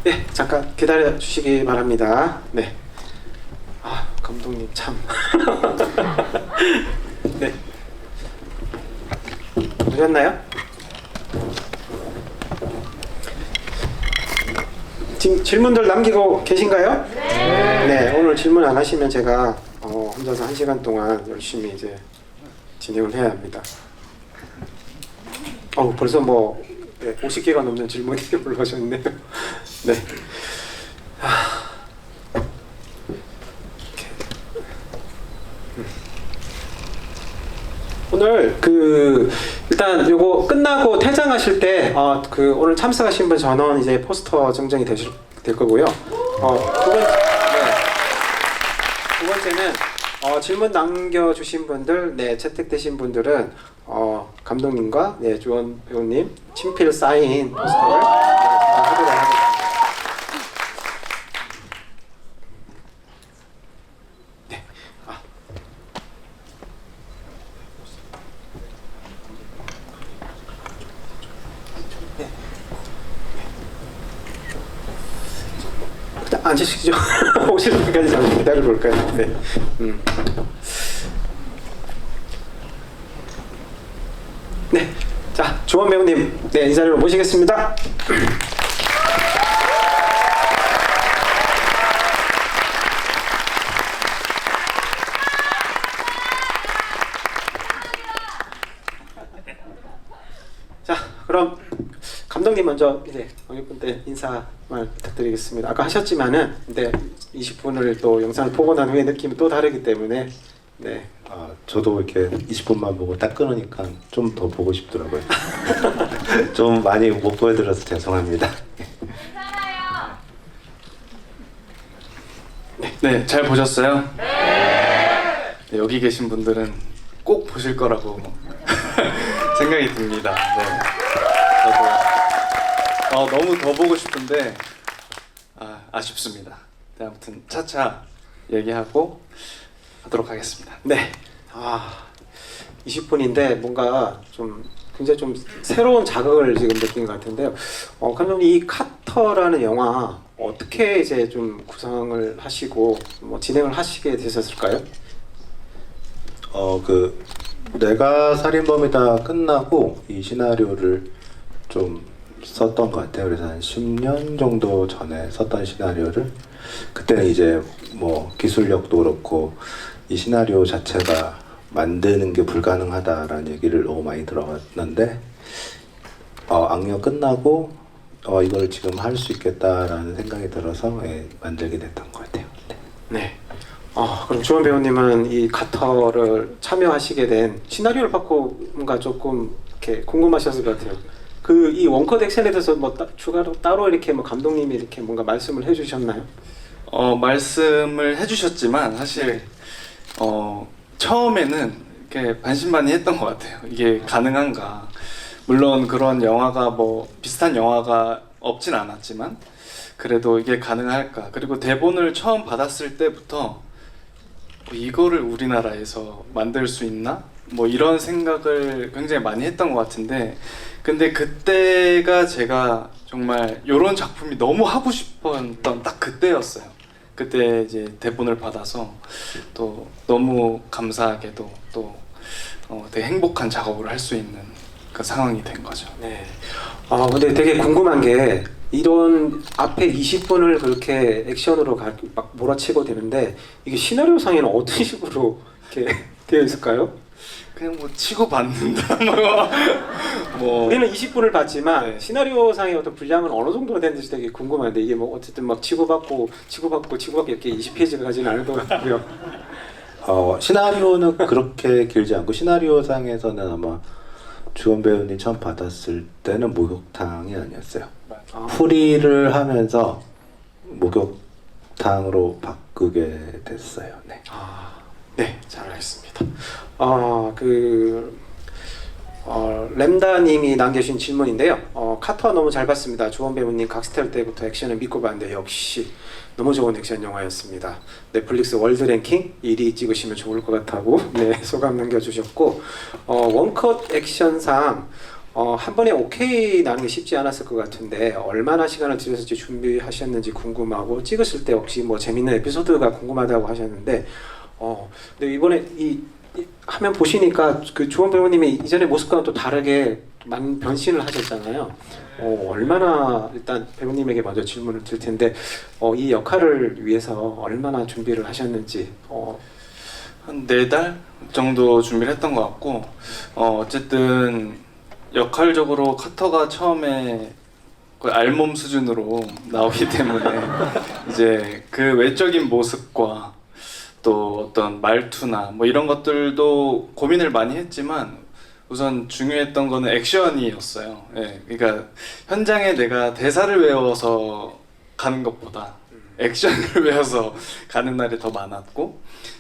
네, 잠깐 기다려 주시기 바랍니다. 네. 아, 감독님 참. 네. 오셨나요? 지금 질문들 남기고 계신가요? 네. 네, 오늘 질문 안 하시면 제가 혼자서 1시간 동안 열심히 이제 진행을 해야 합니다. 벌써 뭐 50개가 넘는 질문이 올라오셨네요. 네. 오늘 일단 요거 끝나고 퇴장하실 때 오늘 참석하신 분 전원 이제 포스터 증정이 될 거고요. 두 번째는 질문 남겨주신 분들, 네, 채택되신 분들은 감독님과 주원 배우님 친필 사인 포스터를 하도록 하겠습니다. 네. 일단 앉으시죠. 오실 때까지 잠시 기다려 볼까요? 네. 네, 자, 주원 배우님, 네, 이 자리로 모시겠습니다. 자, 그럼 감독님 먼저 이제 관객분들 인사 말 부탁드리겠습니다. 아까 하셨지만은, 근데 20분을 또 영상을 보고 난 후에 느낌이 또 다르기 때문에, 네. 저도 이렇게 20분만 보고 딱 끊으니까 좀 더 보고 싶더라고요. 좀 많이 못 보여드려서 죄송합니다. 네, 잘 보셨어요? 네, 여기 계신 분들은 꼭 보실 거라고 생각이 듭니다. 네. 저도 너무 더 보고 싶은데 아쉽습니다. 네, 아무튼 차차 얘기하고 하도록 하겠습니다. 네. 20분인데 뭔가 좀 굉장히 좀 새로운 자극을 지금 느낀 것 같은데요. 감독님, 이 카터라는 영화 어떻게 이제 좀 구성을 하시고 뭐 진행을 하시게 되셨을까요? 내가 살인범이다 끝나고 이 시나리오를 좀 썼던 것 같아요. 그래서 한 10년 정도 전에 썼던 시나리오를 그때는 이제 뭐 기술력도 그렇고 이 시나리오 자체가 만드는 게 불가능하다라는 얘기를 너무 많이 들었는데 악령 끝나고 이걸 지금 할 수 있겠다라는 생각이 들어서 만들게 됐던 것 같아요. 네. 네. 그럼 주원 배우님은 이 카터를 참여하시게 된 시나리오를 받고 뭔가 조금 이렇게 궁금하셨을 것 같아요. 이 원컷 액션에 대해서 뭐 추가로 따로 이렇게 뭐 감독님이 이렇게 뭔가 말씀을 해주셨나요? 말씀을 해주셨지만 사실 처음에는 이렇게 반신반의했던 것 같아요. 이게 가능한가? 물론 그런 영화가 뭐 비슷한 영화가 없진 않았지만 그래도 이게 가능할까? 그리고 대본을 처음 받았을 때부터 이거를 우리나라에서 만들 수 있나? 뭐 이런 생각을 굉장히 많이 했던 것 같은데 근데 그때가 제가 정말 이런 작품이 너무 하고 싶었던 딱 그때였어요. 그때 이제 대본을 받아서 또 너무 감사하게도 또 되게 행복한 작업을 할 수 있는 그 상황이 된 거죠. 네. 근데 되게 궁금한 게 이런 앞에 20분을 그렇게 액션으로 막 몰아치고 되는데 이게 시나리오상에는 어떤 식으로 이렇게 되어 있을까요? 그냥 뭐 치고 받는다 뭐 우리는 20분을 봤지만 네. 시나리오상의 어떤 분량은 어느 정도가 되는지 되게 궁금한데 이게 뭐 어쨌든 막 치고받고 이렇게 20페이지가 가지는 않을 것 같고요. 시나리오는 그렇게 길지 않고 시나리오상에서는 아마 주원 배우님 처음 받았을 때는 목욕탕이 아니었어요. 풀이를 하면서 목욕탕으로 바꾸게 됐어요. 네. 네, 잘 알겠습니다. 램다님이 남겨주신 질문인데요. 카터 너무 잘 봤습니다. 조원 배우님 각스텔 때부터 액션을 믿고 봤는데 역시 너무 좋은 액션 영화였습니다. 넷플릭스 월드 랭킹 1위 찍으시면 좋을 것 같다고 네, 소감 남겨주셨고 원컷 액션상 한 번에 오케이 나는 게 쉽지 않았을 것 같은데 얼마나 시간을 들여서 준비하셨는지 궁금하고 찍으실 때 혹시 뭐 재밌는 에피소드가 궁금하다고 하셨는데 근데 이번에 이 화면 보시니까 그 조원 배우님이 이전의 모습과는 또 다르게 많은 변신을 하셨잖아요. 얼마나 일단 배우님에게 먼저 질문을 드릴 텐데 이 역할을 위해서 얼마나 준비를 하셨는지 한 4달 정도 준비를 했던 것 같고 어쨌든 역할적으로 카터가 처음에 거의 알몸 수준으로 나오기 때문에 이제 그 외적인 모습과 또 어떤 말투나 뭐 이런 것들도 고민을 많이 했지만 우선 중요했던 거는 액션이었어요. 예, 그러니까 현장에 내가 대사를 외워서 가는 것보다 액션을 외워서 가는 날이 더 많았고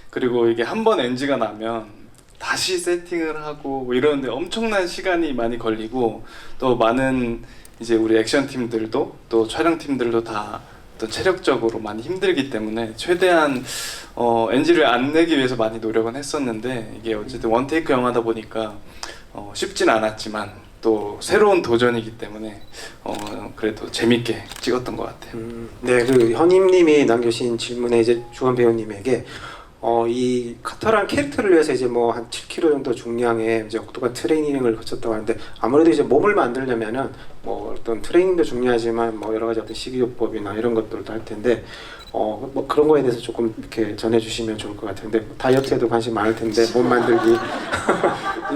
그리고 이게 한 번 NG가 나면 다시 세팅을 하고 뭐 이러는데 엄청난 시간이 많이 걸리고 또 많은 이제 우리 액션 팀들도 또 촬영 팀들도 다 어떤 체력적으로 많이 힘들기 때문에 최대한 NG를 안 내기 위해서 많이 노력은 했었는데 이게 어쨌든 원테이크 영화다 보니까 쉽진 않았지만 또 새로운 도전이기 때문에 그래도 재밌게 찍었던 것 같아요. 네, 그 현임님이 남겨주신 질문에 이제 주원 배우님에게 이 카터라는 캐릭터를 위해서 이제 뭐 한 7kg 정도 중량의 이제 혹독한 트레이닝을 거쳤다고 하는데 아무래도 이제 몸을 만들려면은 뭐 어떤 트레이닝도 중요하지만 뭐 여러 가지 어떤 식이요법이나 이런 것들도 할 텐데 뭐 그런 거에 대해서 조금 이렇게 전해주시면 좋을 것 같은데 다이어트에도 관심 많을 텐데 몸 만들기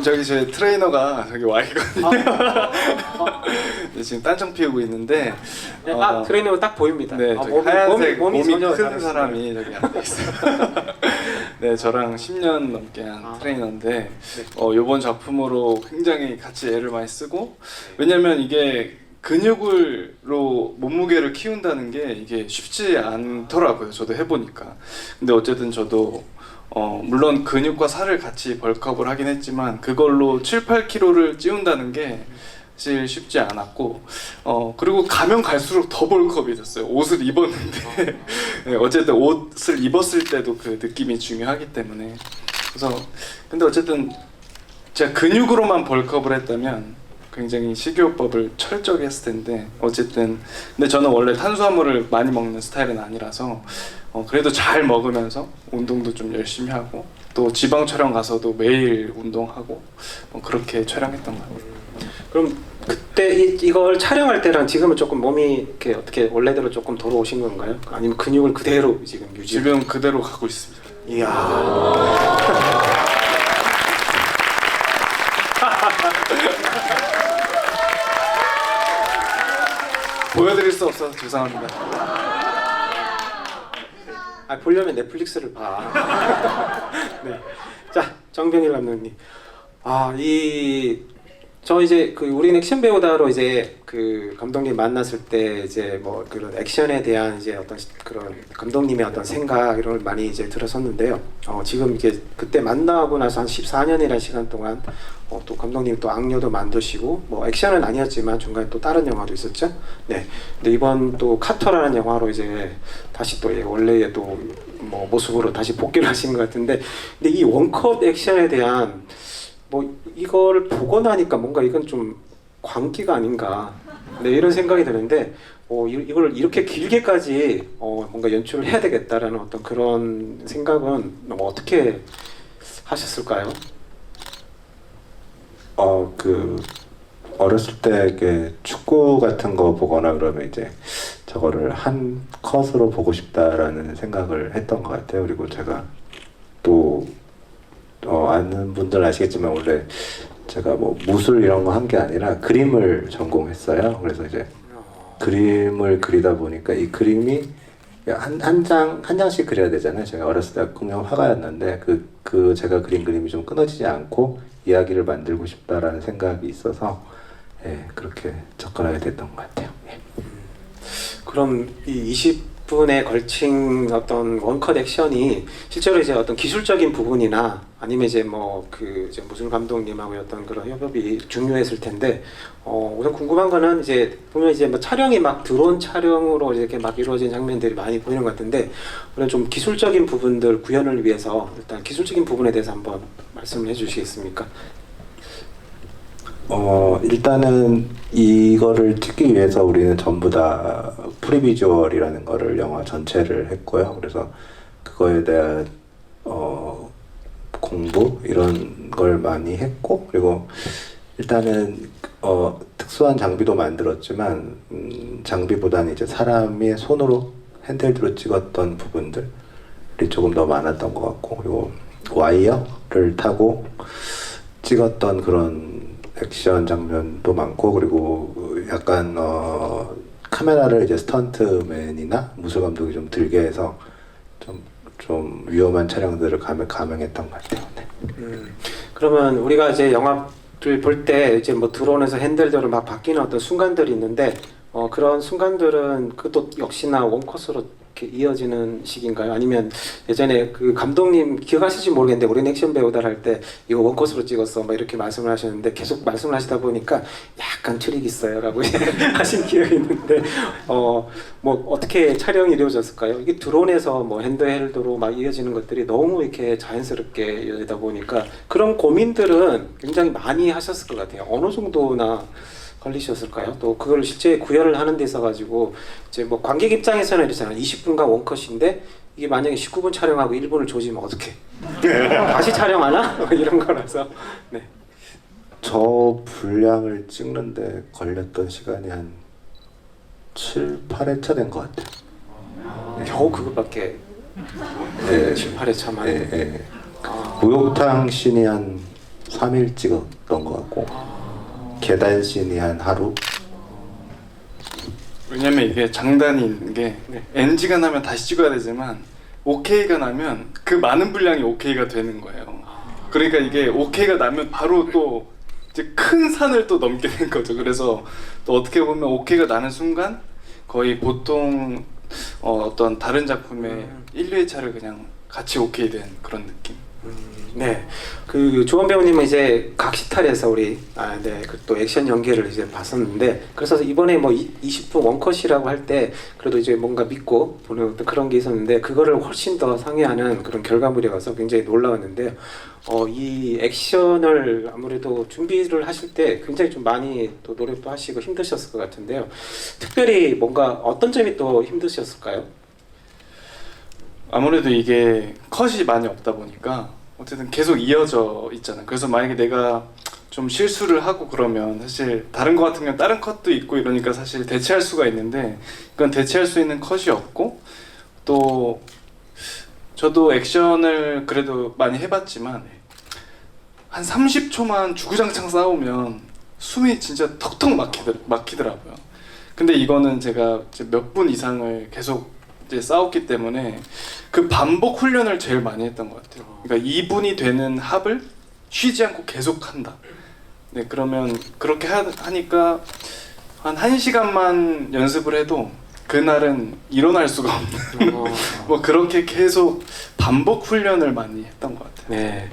저기 제 트레이너가 저기 와 있거든요. 지금 딴청 피우고 있는데 트레이너가 딱 보입니다. 네, 저기 하얀색 몸이 전혀 큰 다르시네요. 사람이 저기 앉아 있어요. 네, 저랑 10년 넘게 한 트레이너인데 이번 작품으로 굉장히 같이 애를 많이 쓰고 왜냐면 이게 근육으로 몸무게를 키운다는 게 이게 쉽지 않더라고요. 저도 해보니까. 근데 어쨌든 저도 물론 근육과 살을 같이 벌크업을 하긴 했지만 그걸로 7, 8kg를 찌운다는 게 사실 쉽지 않았고 그리고 가면 갈수록 더 벌크업이 됐어요. 옷을 입었는데 네, 어쨌든 옷을 입었을 때도 그 느낌이 중요하기 때문에 그래서 근데 어쨌든 제가 근육으로만 벌크업을 했다면 굉장히 식이요법을 철저히 했을 텐데 어쨌든 근데 저는 원래 탄수화물을 많이 먹는 스타일은 아니라서 그래도 잘 먹으면서 운동도 좀 열심히 하고 또 지방 촬영 가서도 매일 운동하고 그렇게 촬영했던 것 같아요. 그럼 그때 이걸 촬영할 때랑 지금은 조금 몸이 이렇게 어떻게 원래대로 조금 돌아오신 건가요? 아니면 근육을 그대로 지금 유지? 지금 그대로 가고 있습니다. 이야. 보여드릴 수 없어서 죄송합니다. 보려면 넷플릭스를 봐. 네. 자, 정병일 감독님. 저 이제 그 우리는 액션 배우다로 이제 그 감독님 만났을 때 이제 뭐 그런 액션에 대한 이제 어떤 그런 감독님의 어떤 생각 이런 걸 많이 이제 들었었는데요. 지금 이게 그때 만나고 나서 한 14년이라는 시간 동안 또 감독님 또 악녀도 만드시고 뭐 액션은 아니었지만 중간에 또 다른 영화도 있었죠. 네. 근데 이번 또 카터라는 영화로 이제 다시 또 원래의 또 뭐 모습으로 다시 복귀를 하신 것 같은데, 근데 이 원컷 액션에 대한 뭐 이걸 보고 나니까 뭔가 이건 좀 광기가 아닌가, 네, 이런 생각이 드는데 이걸 이렇게 길게까지 뭔가 연출을 해야 되겠다라는 어떤 그런 생각은 어떻게 하셨을까요? 어렸을 때 이렇게 축구 같은 거 보거나 그러면 이제 저거를 한 컷으로 보고 싶다라는 생각을 했던 것 같아요. 그리고 제가 또 아는 분들 아시겠지만 원래 제가 뭐 무술 이런 거 한 게 아니라 그림을 전공했어요. 그래서 이제 그림을 그리다 보니까 이 그림이 한 장씩 그려야 되잖아요. 제가 어렸을 때 그냥 화가였는데 그 제가 그린 그림이 좀 끊어지지 않고 이야기를 만들고 싶다라는 생각이 있어서 그렇게 접근하게 됐던 것 같아요. 그럼 이 20분에 걸친 어떤 원컷 액션이 실제로 이제 어떤 기술적인 부분이나 아니면 이제 뭐 그 이제 무술 감독님하고 어떤 그런 협업이 중요했을 텐데 우선 궁금한 거는 이제 보면 이제 뭐 촬영이 막 드론 촬영으로 이렇게 막 이루어진 장면들이 많이 보이는 것 같은데 오늘 좀 기술적인 부분들 구현을 위해서 일단 기술적인 부분에 대해서 한번 말씀을 해주시겠습니까? 일단은 이거를 찍기 위해서 우리는 전부 다 프리비주얼이라는 거를 영화 전체를 했고요. 그래서 그거에 대한 공부 이런 걸 많이 했고, 그리고 일단은 특수한 장비도 만들었지만 장비보다는 이제 사람이 손으로 핸들드로 찍었던 부분들이 조금 더 많았던 것 같고, 그리고 와이어를 타고 찍었던 그런 액션 장면도 많고, 그리고 약간 카메라를 이제 스턴트맨이나 무술 감독이 좀 들게 해서 좀 위험한 촬영들을 감행했던 것 같아요. 네. 그러면 우리가 이제 영화를 볼 때 이제 뭐 드론에서 핸들들을 막 바뀌는 어떤 순간들이 있는데 그런 순간들은 그것도 역시나 원컷으로 이렇게 이어지는 식인가요? 아니면 예전에 그 감독님 기억하실지 모르겠는데 우리는 액션 배우들 할 때 이거 원컷으로 찍었어 막 이렇게 말씀을 하셨는데 계속 말씀을 하시다 보니까 약간 트릭 있어요라고 하신 기억이 있는데 뭐 어떻게 촬영이 이루어졌을까요? 이게 드론에서 뭐 핸드헬드로 막 이어지는 것들이 너무 이렇게 자연스럽게 이어지다 보니까 그런 고민들은 굉장히 많이 하셨을 것 같아요. 어느 정도나 걸리셨을까요? 또 그걸 실제 구현을 하는 데 있어가지고 이제 뭐 관객 입장에서는 이렇잖아요. 20분간 원컷인데 이게 만약에 19분 촬영하고 1분을 조지면 어떡해? 다시 촬영하나? 이런 거라서. 네. 저 분량을 찍는데 걸렸던 시간이 한 7, 8회차 된 것 같아요. 겨우 그것밖에 네. 7, 8회차 만에. 네. 목욕탕 씬이 한 3일 찍었던 것 같고, 계단 씬이 한 하루. 왜냐면 이게 장단이 있는 게 네. NG가 나면 다시 찍어야 되지만 OK가 나면 그 많은 분량이 OK가 되는 거예요. 그러니까 이게 OK가 나면 바로 또 이제 큰 산을 또 넘게 된 거죠. 그래서 또 어떻게 보면 OK가 나는 순간 거의 보통 어떤 다른 작품의 1, 2회차를 그냥 같이 OK 된 그런 느낌. 네, 그 조원 배우님은 이제 각시탈에서 우리 그 또 액션 연기를 이제 봤었는데 그래서 이번에 뭐 20분 원컷이라고 할 때 그래도 이제 뭔가 믿고 보는 어떤 그런 게 있었는데 그거를 훨씬 더 상회하는 그런 결과물이라서 굉장히 놀라웠는데요. 이 액션을 아무래도 준비를 하실 때 굉장히 좀 많이 또 노력도 하시고 힘드셨을 것 같은데요. 특별히 뭔가 어떤 점이 또 힘드셨을까요? 아무래도 이게 컷이 많이 없다 보니까 어쨌든 계속 이어져 있잖아요. 그래서 만약에 내가 좀 실수를 하고 그러면 사실 다른 거 같은 경우는 다른 컷도 있고 이러니까 사실 대체할 수가 있는데 이건 대체할 수 있는 컷이 없고, 또 저도 액션을 그래도 많이 해봤지만 한 30초만 주구장창 싸우면 숨이 진짜 턱턱 막히더라고요. 근데 이거는 제가 몇 분 이상을 계속 이제 싸웠기 때문에 그 반복 훈련을 제일 많이 했던 것 같아요. 그러니까 2분이 되는 합을 쉬지 않고 계속 한다. 네, 그러면 그렇게 하니까 한 1시간만 연습을 해도 그날은 일어날 수가 없는 뭐 그렇게 계속 반복 훈련을 많이 했던 것 같아요. 네,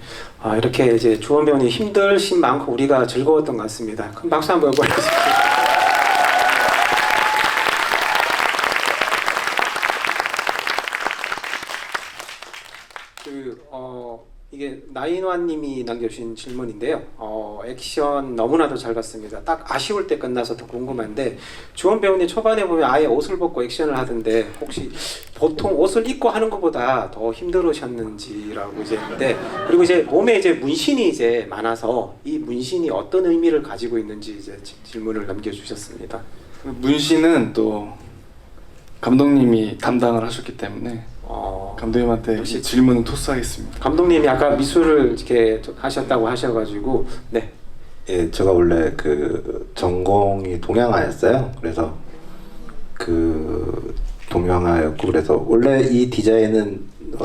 이렇게 이제 조원 배우님 힘들신 많고 우리가 즐거웠던 것 같습니다. 큰 박수 한번 보내주십시오. 이게 나인화님이 남겨주신 질문인데요. 액션 너무나도 잘 봤습니다. 딱 아쉬울 때 끝나서 더 궁금한데 주원 배우님 초반에 보면 아예 옷을 벗고 액션을 하던데 혹시 보통 옷을 입고 하는 것보다 더 힘들으셨는지라고 이제 했는데, 그리고 이제 몸에 이제 문신이 이제 많아서 이 문신이 어떤 의미를 가지고 있는지 이제 질문을 남겨주셨습니다. 문신은 또 감독님이 담당을 하셨기 때문에 감독님한테 역시 질문은 토스하겠습니다. 감독님이 아까 미술을 이렇게 하셨다고 하셔가지고 네. 예, 제가 원래 그 전공이 동양화였어요. 그래서 그 동양화였고, 그래서 원래 이 디자인은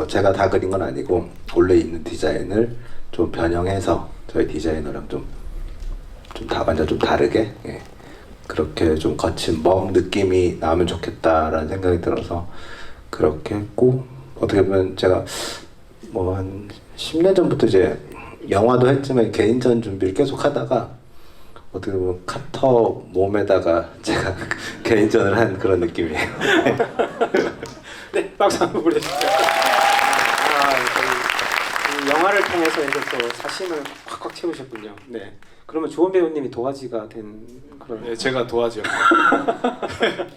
제가 다 그린 건 아니고 원래 있는 디자인을 좀 변형해서 저희 디자이너랑 좀 완전 좀 다르게, 예, 그렇게 좀 거친 멍 느낌이 나오면 좋겠다라는 생각이 들어서 그렇게 했고, 어떻게 보면 제가 뭐 한 10년 전부터 이제 영화도 했지만 개인전 준비를 계속 하다가 어떻게 보면 카터 몸에다가 제가 개인전을 한 그런 느낌이에요. 네, 박수 한번 보내주세요. 이 영화를 통해서 이제 또 사심을 꽉꽉 채우셨군요. 네. 그러면 조원 배우님이 도화지가 된 그런. 네, 제가 도화지 역할.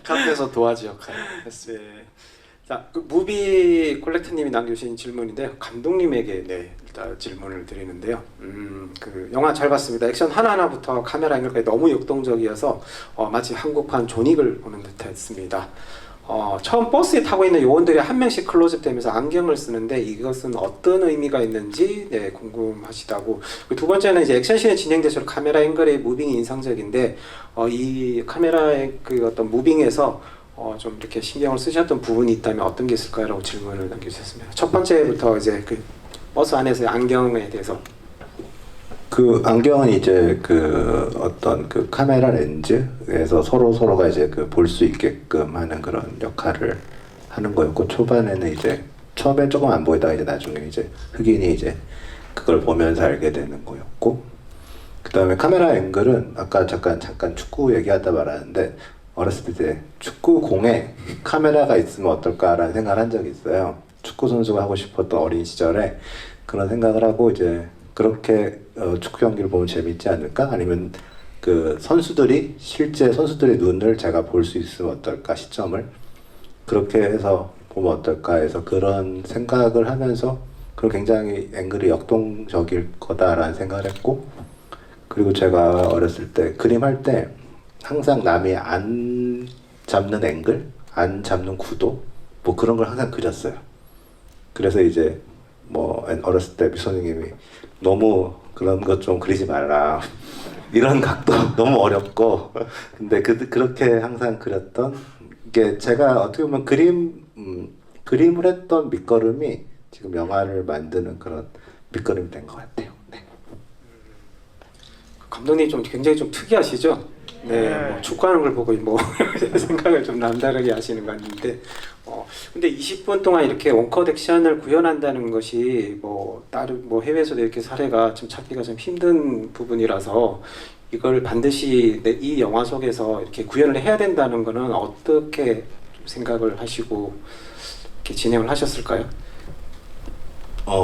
카페에서 도화지 역할 했어요. 네. 자, 그 무비 콜렉트님이 남겨주신 질문인데요. 감독님에게 일단 질문을 드리는데요. 그 영화 잘 봤습니다. 액션 하나하나부터 카메라 앵글까지 너무 역동적이어서 마치 한국판 존윅을 보는 듯했습니다. 처음 버스에 타고 있는 요원들이 한 명씩 클로즈업 되면서 안경을 쓰는데 이것은 어떤 의미가 있는지 궁금하시다고. 두 번째는 이제 액션씬에 진행될수록 카메라 앵글의 무빙이 인상적인데 이 카메라의 그 어떤 무빙에서 좀 이렇게 신경을 쓰셨던 부분이 있다면 어떤 게 있을까요?라고 질문을 남겨주셨습니다. 첫 번째부터 이제 그 버스 안에서의 안경에 대해서. 그 안경은 이제 그 어떤 그 카메라 렌즈에서 서로가 이제 그 볼 수 있게끔 하는 그런 역할을 하는 거였고, 초반에는 이제 처음엔 조금 안 보이다가 이제 나중에 이제 흑인이 이제 그걸 보면서 알게 되는 거였고, 그 다음에 카메라 앵글은 아까 잠깐 축구 얘기하다 말았는데, 어렸을 때 축구공에 카메라가 있으면 어떨까라는 생각을 한 적이 있어요. 축구 선수가 하고 싶었던 어린 시절에 그런 생각을 하고, 이제 그렇게 축구 경기를 보면 재밌지 않을까? 아니면 그 선수들이 실제 선수들의 눈을 제가 볼 수 있으면 어떨까? 시점을 그렇게 해서 보면 어떨까 해서 그런 생각을 하면서, 그리고 굉장히 앵글이 역동적일 거다라는 생각을 했고, 그리고 제가 어렸을 때 그림할 때 항상 남이 안 잡는 앵글, 안 잡는 구도, 뭐 그런 걸 항상 그렸어요. 그래서 이제 뭐 어렸을 때 미소님이 너무 그런 것 좀 그리지 말라, 이런 각도 너무 어렵고, 근데 그렇게 항상 그렸던 게, 제가 어떻게 보면 그림을 했던 밑거름이 지금 영화를 만드는 그런 밑거름이 된 것 같아요. 네. 감독님 좀 굉장히 좀 특이하시죠? 네, 뭐 축구하는 걸 보고 뭐 생각을 좀 남다르게 하시는 것 같은데, 근데 20분 동안 이렇게 원컷 액션을 구현한다는 것이 뭐 다른 뭐 해외에서도 이렇게 사례가 좀 찾기가 좀 힘든 부분이라서 이걸 반드시 이 영화 속에서 이렇게 구현을 해야 된다는 거는 어떻게 좀 생각을 하시고 이렇게 진행을 하셨을까요?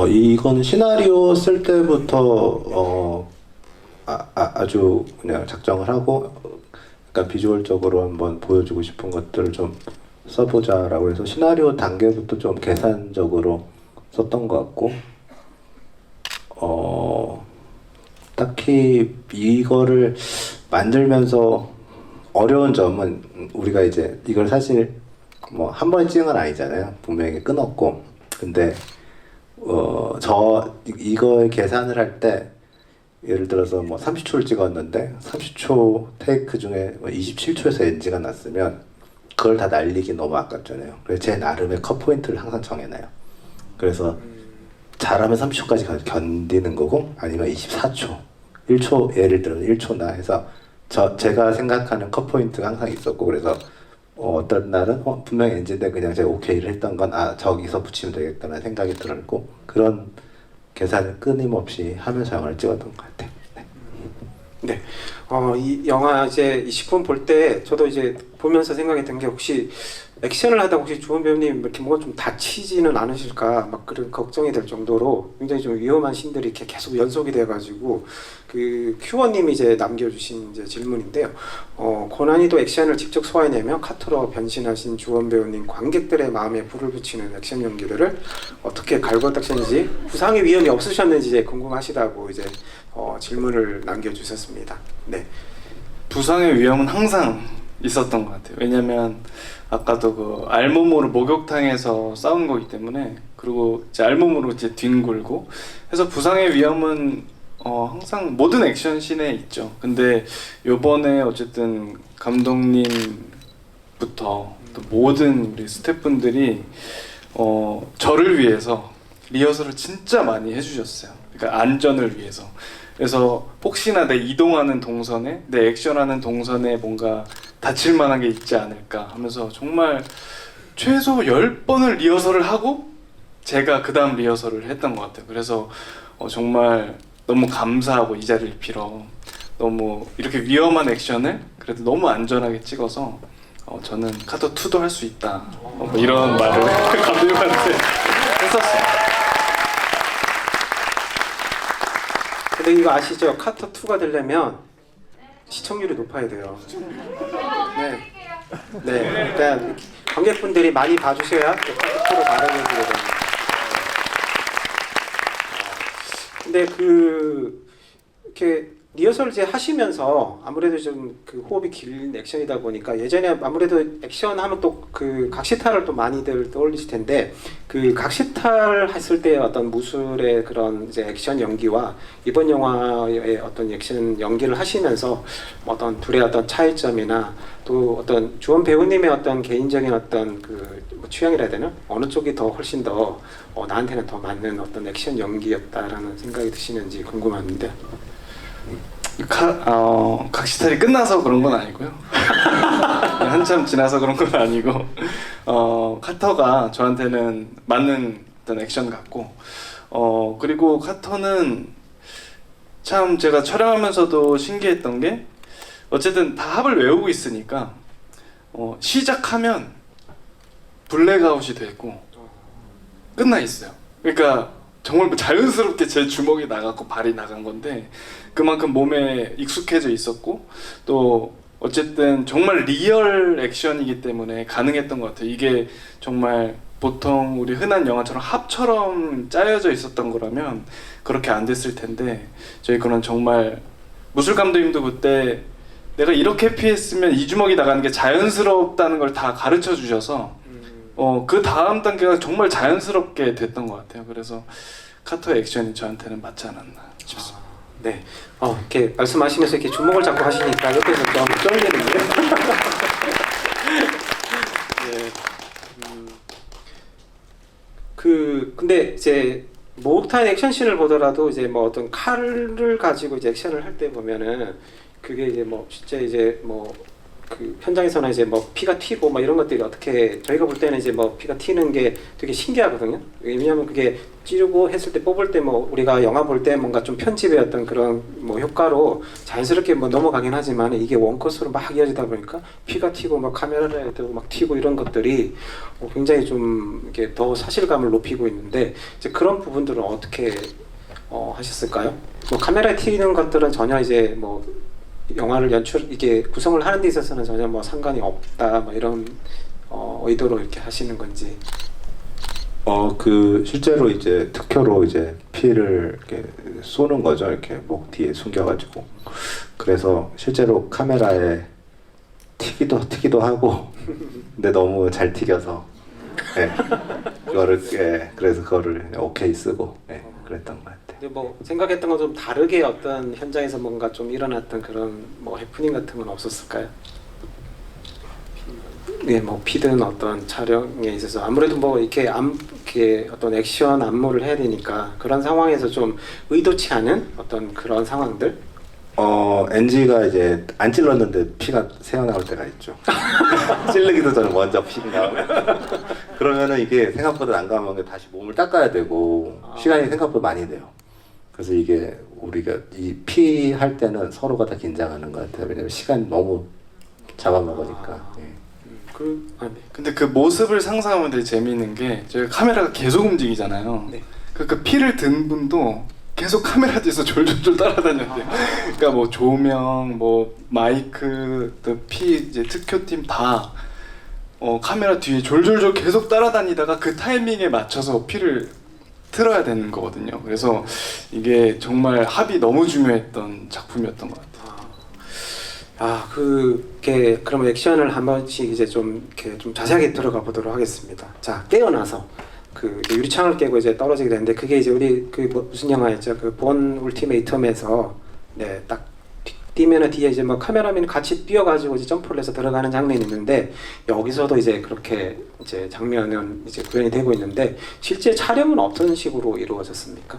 이건 시나리오 쓸 때부터 아주 그냥 작정을 하고, 약간 비주얼적으로 한번 보여주고 싶은 것들을 좀 써보자라고 해서 시나리오 단계부터 좀 계산적으로 썼던 것 같고, 딱히 이거를 만들면서 어려운 점은, 우리가 이제 이걸 사실 뭐 한 번에 찍은 건 아니잖아요. 분명히 끊었고, 근데 이거의 계산을 할 때 예를 들어서 뭐 30초를 찍었는데 30초 테이크 중에 27초에서 NG가 났으면 그걸 다 날리기 너무 아깝잖아요. 그래서 제 나름의 컷 포인트를 항상 정해놔요. 그래서 잘하면 30초까지 견디는 거고, 아니면 24초, 1초, 예를 들어 1초나 해서 제가 생각하는 컷 포인트가 항상 있었고, 그래서 어떤 날은 분명히 NG인데 그냥 제가 오케이를 했던 건 저기서 붙이면 되겠다는 생각이 들었고, 그런 계산을 끊임없이 하면서 영화를 찍었던 것 같아요. 네. 이 영화 이제 20분 볼 때 저도 이제 보면서 생각이 든 게, 혹시 액션을 하다 혹시 조원 배우님 이렇게 뭐가 좀 다치지는 않으실까 막 그런 걱정이 될 정도로 굉장히 좀 위험한 신들이 이렇게 계속 연속이 돼가지고, 그 큐어님이 이제 남겨주신 이제 질문인데요. 고난이도 액션을 직접 소화해내며 카터로 변신하신 조원 배우님, 관객들의 마음에 불을 붙이는 액션 연기들을 어떻게 갈궈닦으셨는지, 부상의 위험이 없으셨는지 이제 궁금하시다고 이제 질문을 남겨주셨습니다. 네. 부상의 위험은 항상 있었던 것 같아요. 왜냐면 아까도 그 알몸으로 목욕탕에서 싸운 거기 때문에, 그리고 이제 알몸으로 이제 뒹굴고 해서 부상의 위험은 항상 모든 액션씬에 있죠. 근데 요번에 어쨌든 감독님부터 또 모든 우리 스태프분들이 저를 위해서 리허설을 진짜 많이 해주셨어요. 그러니까 안전을 위해서. 그래서 혹시나 내 이동하는 동선에, 내 액션하는 동선에 뭔가 다칠 만한 게 있지 않을까 하면서 정말 최소 10번을 리허설을 하고 제가 그 다음 리허설을 했던 것 같아요. 그래서 정말 너무 감사하고 이 자리를 빌어 너무 이렇게 위험한 액션을 그래도 너무 안전하게 찍어서 저는 카터 2도 할 수 있다 뭐 이런 말을 감독님한테 했었어요. 근데 이거 아시죠? 카터 2가 되려면 시청률이 높아야 돼요. 네. 네. 일단 관객분들이 많이 봐주셔야 또 카터 2로 반응해 주거든요. 근데 이렇게 리허설 이제 하시면서 아무래도 좀 그 호흡이 긴 액션이다 보니까 예전에 아무래도 액션 하면 또 그 각시탈을 또 많이들 떠올리실 텐데 그 각시탈 했을 때 어떤 무술의 그런 이제 액션 연기와 이번 영화의 어떤 액션 연기를 하시면서 어떤 둘의 어떤 차이점이나 또 어떤 주원 배우님의 어떤 개인적인 어떤 뭐 취향이라 해야 되나? 어느 쪽이 더 훨씬 더 나한테는 더 맞는 어떤 액션 연기였다라는 생각이 드시는지 궁금합니다. 각시탈이 끝나서 그런 건 아니고요. 한참 지나서 그런 건 아니고 카터가 저한테는 맞는 어떤 액션 같고 그리고 카터는 참 제가 촬영하면서도 신기했던 게 어쨌든 다 합을 외우고 있으니까 시작하면 블랙아웃이 되고 끝나 있어요. 그러니까 정말 자연스럽게 제 주먹이 나갔고 발이 나간 건데 그만큼 몸에 익숙해져 있었고 또 어쨌든 정말 리얼 액션이기 때문에 가능했던 것 같아요. 이게 정말 보통 우리 흔한 영화처럼 합처럼 짜여져 있었던 거라면 그렇게 안 됐을 텐데 저희 그런 정말 무술 감독님도 그때 내가 이렇게 피했으면 이 주먹이 나가는 게 자연스럽다는 걸 다 가르쳐 주셔서 그 다음 단계가 정말 자연스럽게 됐던 것 같아요. 그래서 카터의 액션이 저한테는 맞지 않았나 싶습니다. 네. 이렇게 말씀하시면서 이렇게 주먹을 잡고 하시니까 옆에서 좀 떨리는데요. 네. 근데 이제 목욕탕 액션씬을 보더라도 이제 뭐 어떤 칼을 가지고 이제 액션을 할 때 보면은 그게 이제 뭐 실제 이제 뭐 그 현장에서는 이제 뭐 피가 튀고 막 이런 것들이 어떻게 저희가 볼 때는 이제 뭐 피가 튀는 게 되게 신기하거든요. 왜냐하면 그게 찌르고 했을 때 뽑을 때 뭐 우리가 영화 볼 때 뭔가 좀 편집의 어떤 그런 뭐 효과로 자연스럽게 뭐 넘어가긴 하지만 이게 원컷으로 막 이어지다 보니까 피가 튀고 막 카메라에 대고 막 튀고 이런 것들이 굉장히 좀 이게 더 사실감을 높이고 있는데 이제 그런 부분들은 어떻게 하셨을까요? 뭐 카메라에 튀는 것들은 전혀 이제 뭐 영화를 이게 구성을 하는 데 있어서는 전혀 뭐 상관이 없다 뭐 이런 의도로 이렇게 하시는 건지. 실제로 이제 특효로 이제 피를 이렇게 쏘는 거죠. 이렇게 목 뒤에 숨겨가지고. 그래서 실제로 카메라에 튀기도 하고, 근데 너무 잘 튀겨서, 네. 그래서 그거를 오케이 쓰고, 네, 그랬던 것 같아요. 근데 뭐 생각했던 건 좀 다르게 어떤 현장에서 뭔가 좀 일어났던 그런 뭐 해프닝 같은 건 없었을까요? 네, 뭐 피든 어떤 촬영에 있어서 아무래도 뭐 이렇게 어떤 액션 안무를 해야 되니까 그런 상황에서 좀 의도치 않은 어떤 그런 상황들. NG가 이제 안 찔렀는데 피가 새어나올 때가 있죠. 찔르기도 전에 먼저 피가 나오고. 그러면은 이게 생각보다 난감한 게 다시 몸을 닦아야 되고 시간이 생각보다 많이 돼요. 그래서 이게 우리가 이 피 할 때는 서로가 다 긴장하는 것 같아요. 왜냐면 시간이 너무 잡아먹으니까. 예. 네. 근데 그 모습을 상상하면 되게 재미있는 게 저희가 카메라가 계속 움직이잖아요. 네. 그 피를 든 분도 계속 카메라 뒤에서 졸졸졸 따라다녔대요. 그러니까 뭐 조명, 뭐 마이크, 또 피 이제 특효팀 다 카메라 뒤에 졸졸졸 계속 따라다니다가 그 타이밍에 맞춰서 피를 틀어야 되는 거거든요. 그래서 이게 정말 합이 너무 중요했던 작품이었던 것 같아요. 그러면 액션을 한 번씩 이제 좀 이렇게 좀 자세하게 들어가 보도록 하겠습니다. 자, 깨어나서 그 유리창을 깨고 이제 떨어지게 되는데 그게 이제 우리 무슨 영화였죠? 그 본 울티메이텀에서 네, 딱 뛰면은 뒤에 이제 뭐 카메라맨이 같이 뛰어가지고 이제 점프를 해서 들어가는 장면이 있는데 여기서도 이제 그렇게 이제 장면은 이제 구현이 되고 있는데 실제 촬영은 어떤 식으로 이루어졌습니까?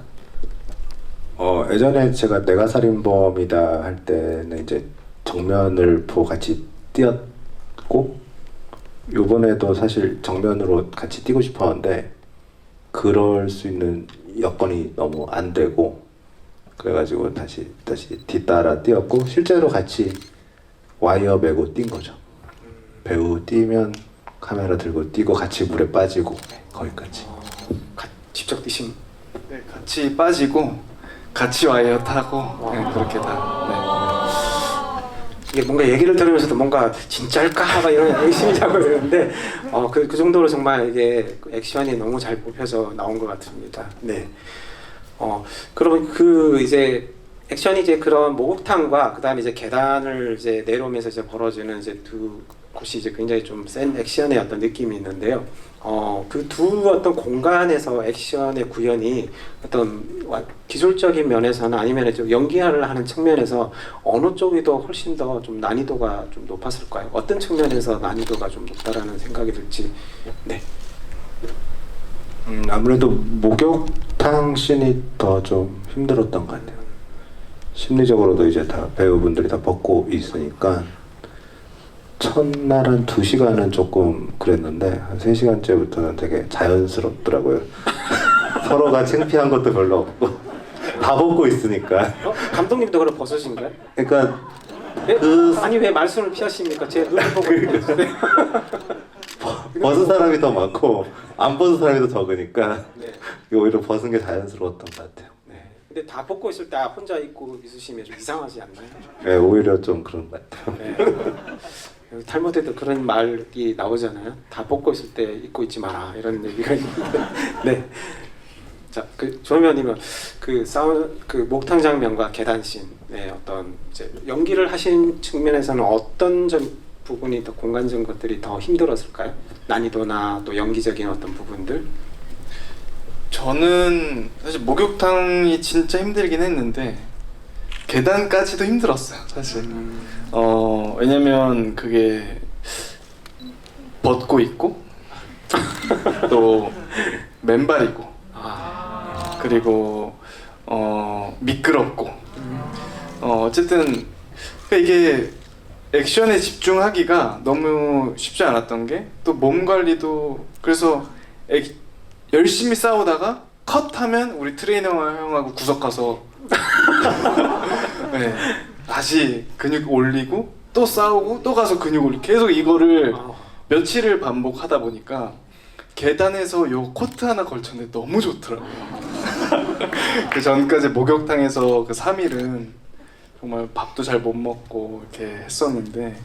예전에 제가 내가 살인범이다 할 때는 이제 정면을 보고 같이 뛰었고 요번에도 사실 정면으로 같이 뛰고 싶었는데 그럴 수 있는 여건이 너무 안 되고 그래가지고 다시 뒤따라 뛰었고 실제로 같이 와이어 메고 뛴 거죠. 배우 뛰면 카메라 들고 뛰고 같이 물에 빠지고 거기까지. 직접 뛰신. 네, 같이 빠지고 같이 와이어 타고 네, 그렇게 다. 이게 뭔가 얘기를 들으면서도 뭔가 진짜일까 막 이런 의심이 자꾸 드는데 그 정도로 정말 이게 액션이 너무 잘 뽑혀서 나온 것 같습니다. 네. 그러면 그 이제 액션이 이제 그런 목욕탕과 그다음에 이제 계단을 이제 내려오면서 이제 벌어지는 이제 두 곳이 이제 굉장히 좀 센 액션의 어떤 느낌이 있는데요. 그 두 어떤 공간에서 액션의 구현이 어떤 기술적인 면에서는 아니면 좀 연기를 하는 측면에서 어느 쪽이 더 훨씬 더 좀 난이도가 좀 높았을까요? 어떤 측면에서 난이도가 좀 높다라는 생각이 들지. 네. 아무래도 목욕탕 씬이 더 좀 힘들었던 것 같아요. 심리적으로도 이제 다 배우분들이 다 벗고 있으니까 첫날 한 2시간은 조금 그랬는데 한 3시간째부터는 되게 자연스럽더라고요. 서로가 창피한 것도 별로 없고 다 벗고 있으니까. 감독님도 그럼 벗으신가요? 그러니까 네? 아니 왜 말씀을 피하십니까? 제 눈을 보고 있는데. 벗은 사람이 더 많고 안 벗은 사람이 더 적으니까 네. 오히려 벗은 게 자연스러웠던 것 같아요. 네. 근데 다 벗고 있을 때 혼자 입고 있으시면 좀 이상하지 않나요? 네, 오히려 좀 그런 것 같아요. 네. 탈무드에도 그런 말이 나오잖아요. 다 벗고 있을 때 입고 있지 마라 이런 얘기가 있는데. 네. 자, 그 조현명님은 그 목탕 장면과 계단 씬, 네, 어떤 이제 연기를 하신 측면에서는 어떤 부분이 더 공간적인 것들이 더 힘들었을까요? 난이도나 또 연기적인 어떤 부분들? 저는 사실 목욕탕이 진짜 힘들긴 했는데 계단까지도 힘들었어요, 사실. 왜냐면 그게 벗고 있고 또 맨발이고 그리고 미끄럽고 어쨌든 이게 액션에 집중하기가 너무 쉽지 않았던 게 또 몸 관리도 그래서 열심히 싸우다가 컷하면 우리 트레이너 형하고 구석 가서 네, 다시 근육 올리고 또 싸우고 또 가서 근육 올리고 계속 이거를 며칠을 반복하다 보니까 계단에서 요 코트 하나 걸쳤는데 너무 좋더라고요. 그 전까지 목욕탕에서 그 3일은 정말 밥도 잘 못 먹고 이렇게 했었는데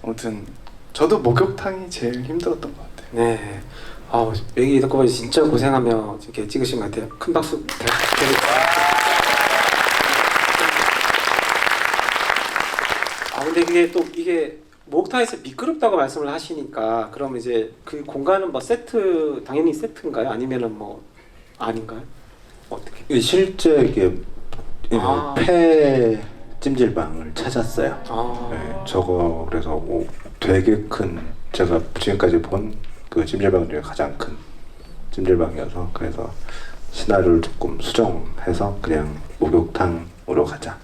아무튼 저도 목욕탕이 제일 힘들었던 것 같아요. 네. 얘기 듣고 보니 진짜 고생하며 이렇게 찍으신 것 같아요. 큰 박수 부탁드립니다. 근데 이게 목욕탕에서 미끄럽다고 말씀을 하시니까 그럼 이제 그 공간은 뭐 당연히 세트인가요? 아니면은 뭐 아닌가요? 어떻게? 실제 이게 폐 찜질방을 찾았어요. 네, 저거 그래서 되게 큰 제가 지금까지 본 그 찜질방 중에 가장 큰 찜질방이어서 그래서 시나리오를 조금 수정해서 그냥 목욕탕으로 가자.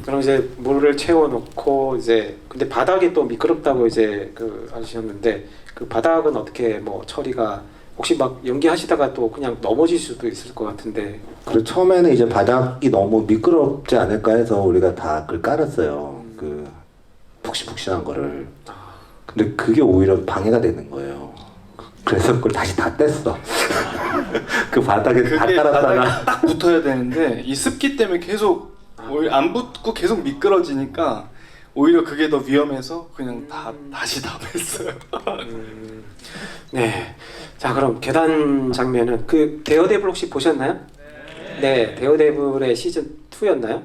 그럼 이제 물을 채워놓고 이제 근데 바닥이 또 미끄럽다고 이제 하셨는데 그 바닥은 어떻게 뭐 처리가 혹시 막 연기하시다가 또 그냥 넘어질 수도 있을 것 같은데. 그리고 처음에는 이제 바닥이 너무 미끄럽지 않을까 해서 우리가 다 그걸 깔았어요. 그 푹신푹신한 거를. 근데 그게 오히려 방해가 되는 거예요. 그래서 그걸 다시 다 뗐어. 그 바닥에 다 깔았다가 바닥에 딱 붙어야 되는데 이 습기 때문에 계속 오히려 안 붙고 계속 미끄러지니까 오히려 그게 더 위험해서 그냥 다시 다 뺐어요. 네. 자, 그럼 계단 장면은 그 데어데블 혹시 보셨나요? 네, 데어데블의 시즌 2였나요?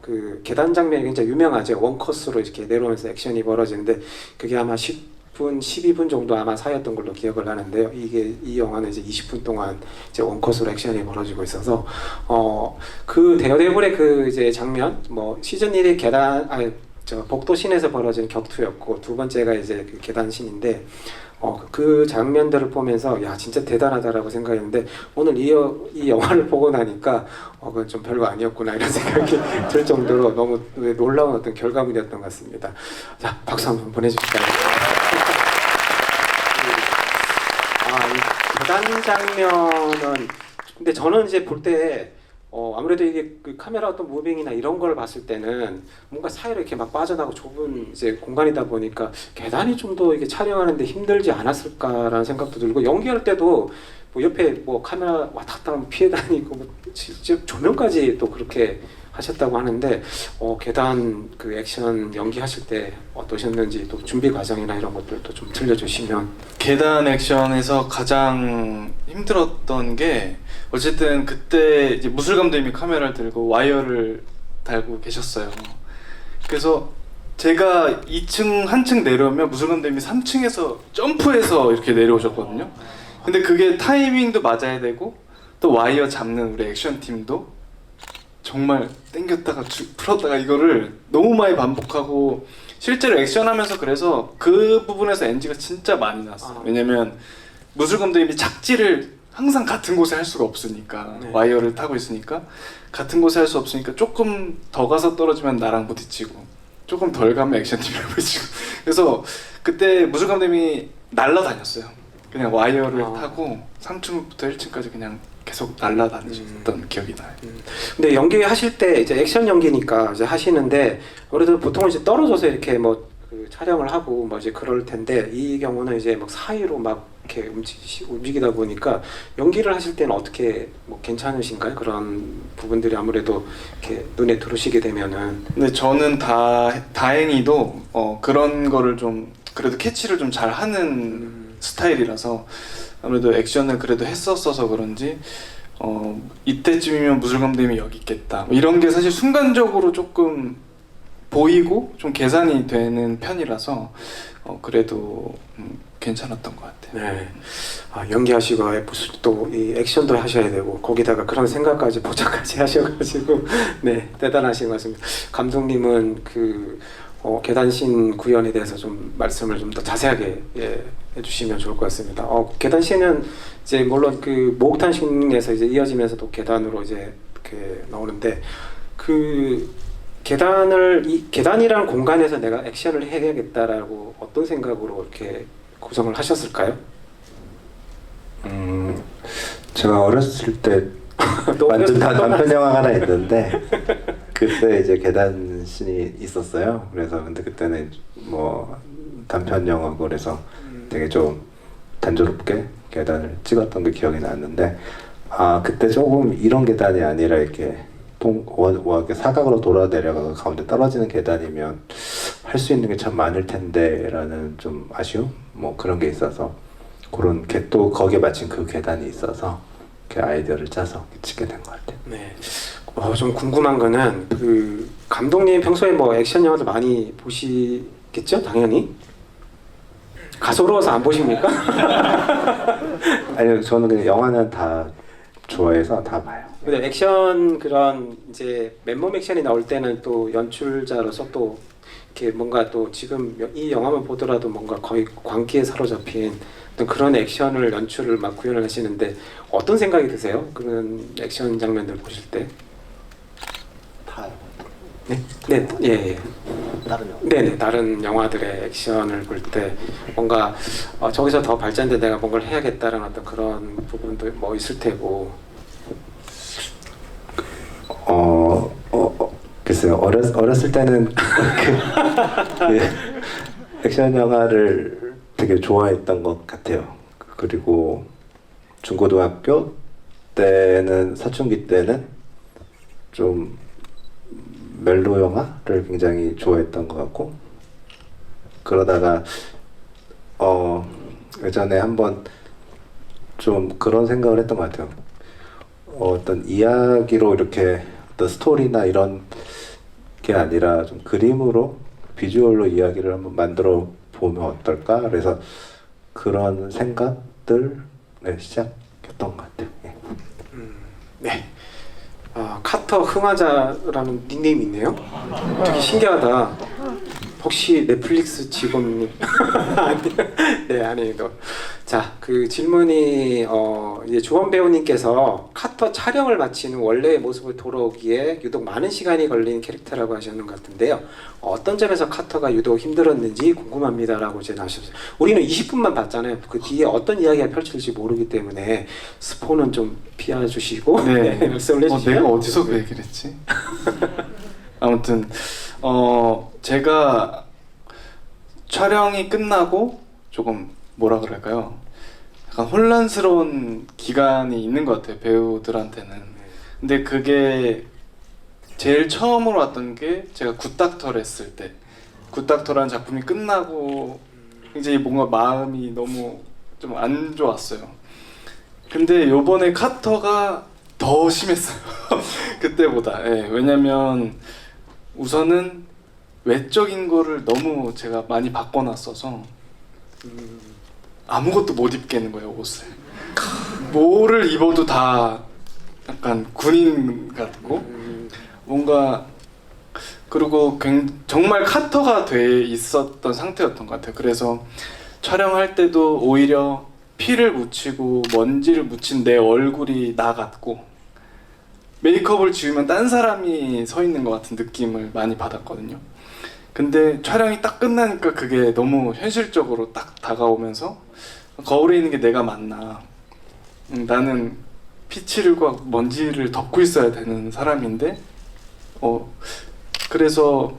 그 계단 장면이 굉장히 유명하죠. 원컷으로 이렇게 내려오면서 액션이 벌어지는데 그게 아마 10분, 12분 정도 아마 사였던 걸로 기억을 하는데요. 이 영화는 이제 20분 동안 이제 원컷으로 액션이 벌어지고 있어서 그 데어데블의 그 이제 장면, 뭐 시즌 1의 복도신에서 벌어진 격투였고 두 번째가 이제 그 계단 신인데 그 장면들을 보면서 야 진짜 대단하다라고 생각했는데 오늘 이 영화를 보고 나니까 그건 좀 별거 아니었구나 이런 생각이 들 정도로 너무 놀라운 어떤 결과물이었던 것 같습니다. 자 박수 한번 보내주실까요? 계단 장면은 근데 저는 이제 볼 때 아무래도 이게 그 카메라 어떤 무빙이나 이런 걸 봤을 때는 뭔가 사이로 이렇게 막 빠져나가고 좁은 이제 공간이다 보니까 계단이 좀 더 이게 촬영하는데 힘들지 않았을까라는 생각도 들고 연기할 때도 뭐 옆에 뭐 카메라 왔다 갔다 하면 피해 다니고 뭐 직접 조명까지 또 그렇게 하셨다고 하는데 계단 그 액션 연기하실 때 어떠셨는지 또 준비 과정이나 이런 것들도 좀 들려주시면. 계단 액션에서 가장 힘들었던 게 어쨌든 그때 이제 무술 감독님이 카메라를 들고 와이어를 달고 계셨어요. 그래서 제가 2층 한층 내려오면 무술 감독님이 3층에서 점프해서 이렇게 내려오셨거든요. 근데 그게 타이밍도 맞아야 되고 또 와이어 잡는 우리 액션 팀도 정말 당겼다가 풀었다가 이거를 너무 많이 반복하고 실제로 액션하면서 그래서 그 부분에서 NG가 진짜 많이 났어요. 왜냐면 무술 감독님이 착지를 항상 같은 곳에 할 수가 없으니까 네. 와이어를 타고 있으니까 같은 곳에 할 수 없으니까 조금 더 가서 떨어지면 나랑 부딪히고 조금 덜 가면 액션팀이랑 부딪히고 그래서 그때 무술 감독님이 날라다녔어요. 그냥 와이어를 타고 3층부터 1층까지 그냥 계속 날라다니셨던 기억이 나요. 근데 연기하실 때 이제 액션 연기니까 이제 하시는데 아무래도 보통은 이제 떨어져서 이렇게 뭐 그 촬영을 하고 뭐 이제 그럴 텐데 이 경우는 이제 막 사이로 막 이렇게 움직이다 보니까 연기를 하실 때는 어떻게 뭐 괜찮으신가요? 그런 부분들이 아무래도 이렇게 눈에 들어오시게 되면은. 근데 저는 다행히도 그런 거를 좀 그래도 캐치를 좀 잘 하는 스타일이라서 아무래도 액션을 그래도 했었어서 그런지 이때쯤이면 무술 감독님이 여기 있겠다 뭐 이런 게 사실 순간적으로 조금 보이고 좀 계산이 되는 편이라서 그래도 괜찮았던 것 같아요. 네. 연기하시고 무슨 또 이 액션도 하셔야 되고 거기다가 그런 생각까지 보장까지 하셔가지고 네 대단하신 것 같습니다. 감독님은 그 계단신 구현에 대해서 좀 말씀을 좀 더 자세하게 해주시면 좋을 것 같습니다. 계단신은 이제 물론 그 목욕탕신에서 이제 이어지면서 또 계단으로 이제 이렇게 나오는데 그 계단이라는 공간에서 내가 액션을 해야겠다라고 어떤 생각으로 이렇게 구성을 하셨을까요? 제가 어렸을 때 만든 단편 영화가 하나 있는데 그때 이제 계단 씬이 있었어요. 그래서 근데 그때는 뭐 단편 영화고 그래서 되게 좀 단조롭게 계단을 찍었던 게 기억이 났는데 그때 조금 이런 계단이 아니라 이렇게 이렇게 사각으로 돌아 내려가고 가운데 떨어지는 계단이면 할 수 있는 게 참 많을 텐데라는 좀 아쉬움 뭐 그런 게 있어서 그런 또 거기에 마침 그 계단이 있어서 이렇게 아이디어를 짜서 찍게 된 것 같아요. 네. 좀 궁금한 거는 그 감독님 평소에 뭐 액션 영화도 많이 보시겠죠? 당연히. 가소로워서 안 보십니까? 아니요, 저는 그냥 영화는 다 좋아해서 다 봐요. 근데 액션 그런 이제 맨몸 액션이 나올 때는 또 연출자로서 또 이렇게 뭔가 또 지금 이 영화만 보더라도 뭔가 거의 광기에 사로잡힌 어떤 그런 액션을 연출을 막 구현을 하시는데 어떤 생각이 드세요? 그런 액션 장면들 보실 때? 다요. 네, 네, 예. 다른 영화. 네네 다른 영화들의 액션을 볼 때 뭔가 저기서 더 발전된 내가 뭔가를 해야겠다라는 어떤 그런 부분도 뭐 있을 테고. 글쎄요. 어렸을 때는 액션 영화를 되게 좋아했던 것 같아요. 그리고 중고등학교 때는 사춘기 때는 좀 멜로 영화를 굉장히 좋아했던 것 같고 그러다가 예전에 한번 좀 그런 생각을 했던 것 같아요. 어떤 이야기로 이렇게 어떤 스토리나 이런 게 아니라 좀 그림으로 비주얼로 이야기를 한번 만들어 보면 어떨까? 그래서 그런 생각들 시작했던 것 같아요. 예. 네. 카터 흥하자라는 닉네임이 있네요. 되게 신기하다. 혹시 넷플릭스 직원님? 네, 아니에요. 자, 그 질문이 이제 조원 배우님께서 카터 촬영을 마친 원래의 모습을 돌아오기에 유독 많은 시간이 걸린 캐릭터라고 하셨는 것 같은데요. 어떤 점에서 카터가 유독 힘들었는지 궁금합니다라고 이제 나셨어요. 우리는 20분만 봤잖아요. 그 뒤에 어떤 이야기가 펼쳐질지 모르기 때문에 스포는 좀 피해주시고 네. 말씀을 해주시면. 내가 어디서 그 얘기를 했지? 아무튼 제가 촬영이 끝나고 조금 뭐라 그럴까요? 약간 혼란스러운 기간이 있는 것 같아요, 배우들한테는. 근데 그게 제일 처음으로 왔던 게 제가 굿닥터를 했을 때, 굿닥터라는 작품이 끝나고 굉장히 뭔가 마음이 너무 좀 안 좋았어요. 근데 요번에 카터가 더 심했어요. 그때보다. 예, 왜냐면 우선은 외적인 거를 너무 제가 많이 바꿔놨어서 아무것도 못 입겠는 거예요, 옷을. 뭐를 입어도 다 약간 군인 같고 뭔가, 그리고 정말 카터가 돼 있었던 상태였던 것 같아요. 그래서 촬영할 때도 오히려 피를 묻히고 먼지를 묻힌 내 얼굴이 나 같고, 메이크업을 지우면 딴 사람이 서 있는 것 같은 느낌을 많이 받았거든요. 근데 촬영이 딱 끝나니까 그게 너무 현실적으로 딱 다가오면서 거울에 있는 게 내가 맞나, 나는 피치를과 먼지를 덮고 있어야 되는 사람인데, 그래서,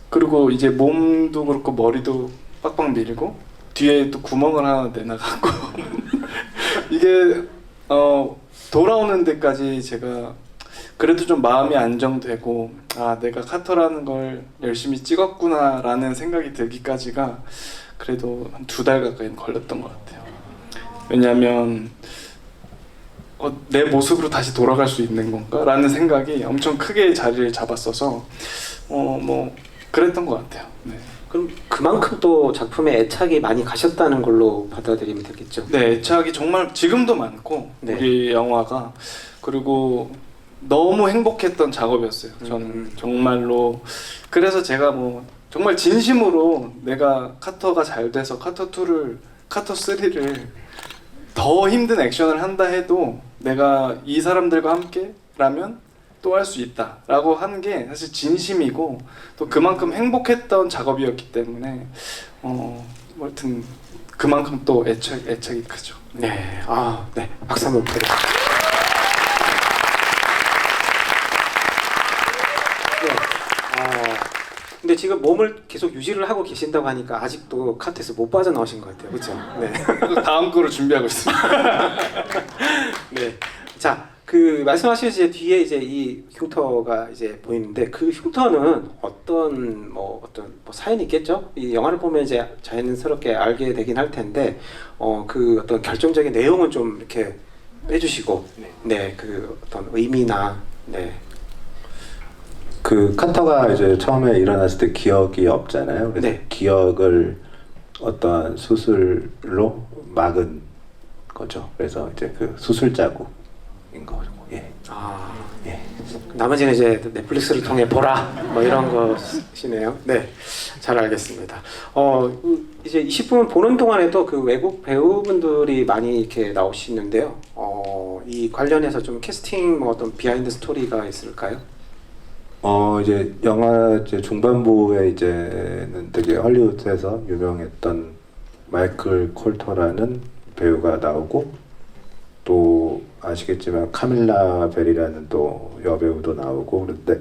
그리고 이제 몸도 그렇고 머리도 빡빡 밀고 뒤에 또 구멍을 하나 내놔갖고 이게 돌아오는 데까지 제가 그래도 좀 마음이 안정되고, 아, 내가 카터라는 걸 열심히 찍었구나 라는 생각이 들기까지가 그래도 한 2달 가까이 걸렸던 것 같아요. 왜냐면 내 모습으로 다시 돌아갈 수 있는 건가? 라는 생각이 엄청 크게 자리를 잡았어서 뭐 그랬던 것 같아요. 네. 그럼 그만큼 또 작품에 애착이 많이 가셨다는 걸로 받아들이면 되겠죠. 네, 애착이 정말 지금도 많고, 네. 우리 영화가. 그리고 너무 행복했던 작업이었어요, 저는. 정말로. 그래서 제가 뭐 정말 진심으로 내가 카터가 잘 돼서 카터 3를 더 힘든 액션을 한다 해도 내가 이 사람들과 함께라면 또 할 수 있다 라고 한 게 사실 진심이고, 또 그만큼 행복했던 작업이었기 때문에 하여튼 그만큼 또 애착이 크죠. 네, 네, 박수 한번 드립니다. 네, 근데 지금 몸을 계속 유지를 하고 계신다고 하니까 아직도 카트에서 못 빠져나오신 것 같아요, 그렇죠? 네. 다음 거를 준비하고 있습니다. 네. 자, 그 말씀하신 이제 뒤에 이제 이 흉터가 이제 보이는데, 그 흉터는 어떤 사연이 있겠죠? 이 영화를 보면 이제 자연스럽게 알게 되긴 할 텐데, 그 어떤 결정적인 내용은 좀 이렇게 빼주시고, 네, 그 어떤 의미나, 네. 그 카터가 이제 처음에 일어났을 때 기억이 없잖아요. 그래서 네. 기억을 어떠한 수술로 막은 거죠. 그래서 이제 그 수술 자국인 거죠. 예. 예. 나머지는 이제 넷플릭스를 통해 보라 뭐 이런 것이네요. 네, 잘 알겠습니다. 이제 20분 보는 동안에도 그 외국 배우분들이 많이 이렇게 나오시는데요. 이 관련해서 좀 캐스팅 뭐 어떤 비하인드 스토리가 있을까요? 이제 영화 이제 중반부에 이제는 되게 헐리우드에서 유명했던 마이클 콜터라는 배우가 나오고, 또 아시겠지만 카밀라 벨이라는 또 여배우도 나오고, 그런데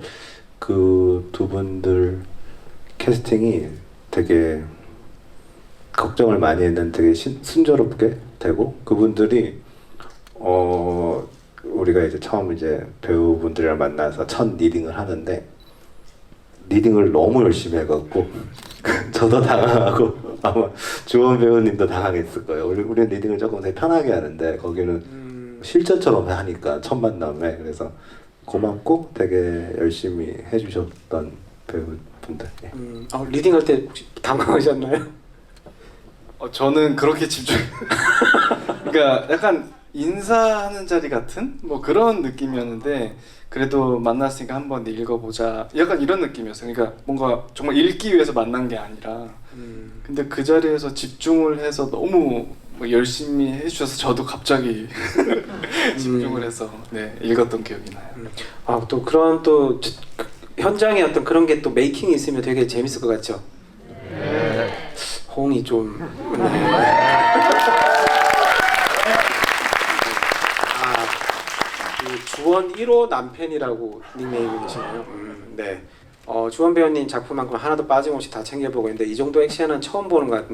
그 두 분들 캐스팅이 되게 걱정을 많이 했는데 되게 순조롭게 되고, 그분들이 우리가 이제 처음 이제 배우분들이랑 만나서 첫 리딩을 하는데 리딩을 너무 열심히 해갖고 저도 당황하고 아마 주원 배우님도 당황했을 거예요. 우리는 리딩을 조금 되게 편하게 하는데 거기는 실전처럼 하니까 첫 만남에. 그래서 고맙고 되게 열심히 해주셨던 배우분들. 예. 리딩할 때 혹시 당황하셨나요? 저는 그렇게 집중. 그러니까 약간 인사하는 자리 같은 뭐 그런 느낌이었는데, 그래도 만났으니까 한번 읽어보자 약간 이런 느낌이었어요. 그러니까 뭔가 정말 읽기 위해서 만난 게 아니라, 근데 그 자리에서 집중을 해서 너무 뭐 열심히 해주셔서 저도 갑자기 집중을 해서 네, 읽었던 기억이 나요. 아, 또 그런 또 현장에 어떤 그런 게 또 메이킹이 있으면 되게 재밌을 것 같죠? 호응이 좀 그 주원 1호 남편이라고 닉네임이시네요. 네. 주원 배우님 작품만큼 하나도 빠짐없이 다 챙겨보고 있는데 이 정도 액션은 처음 보는 것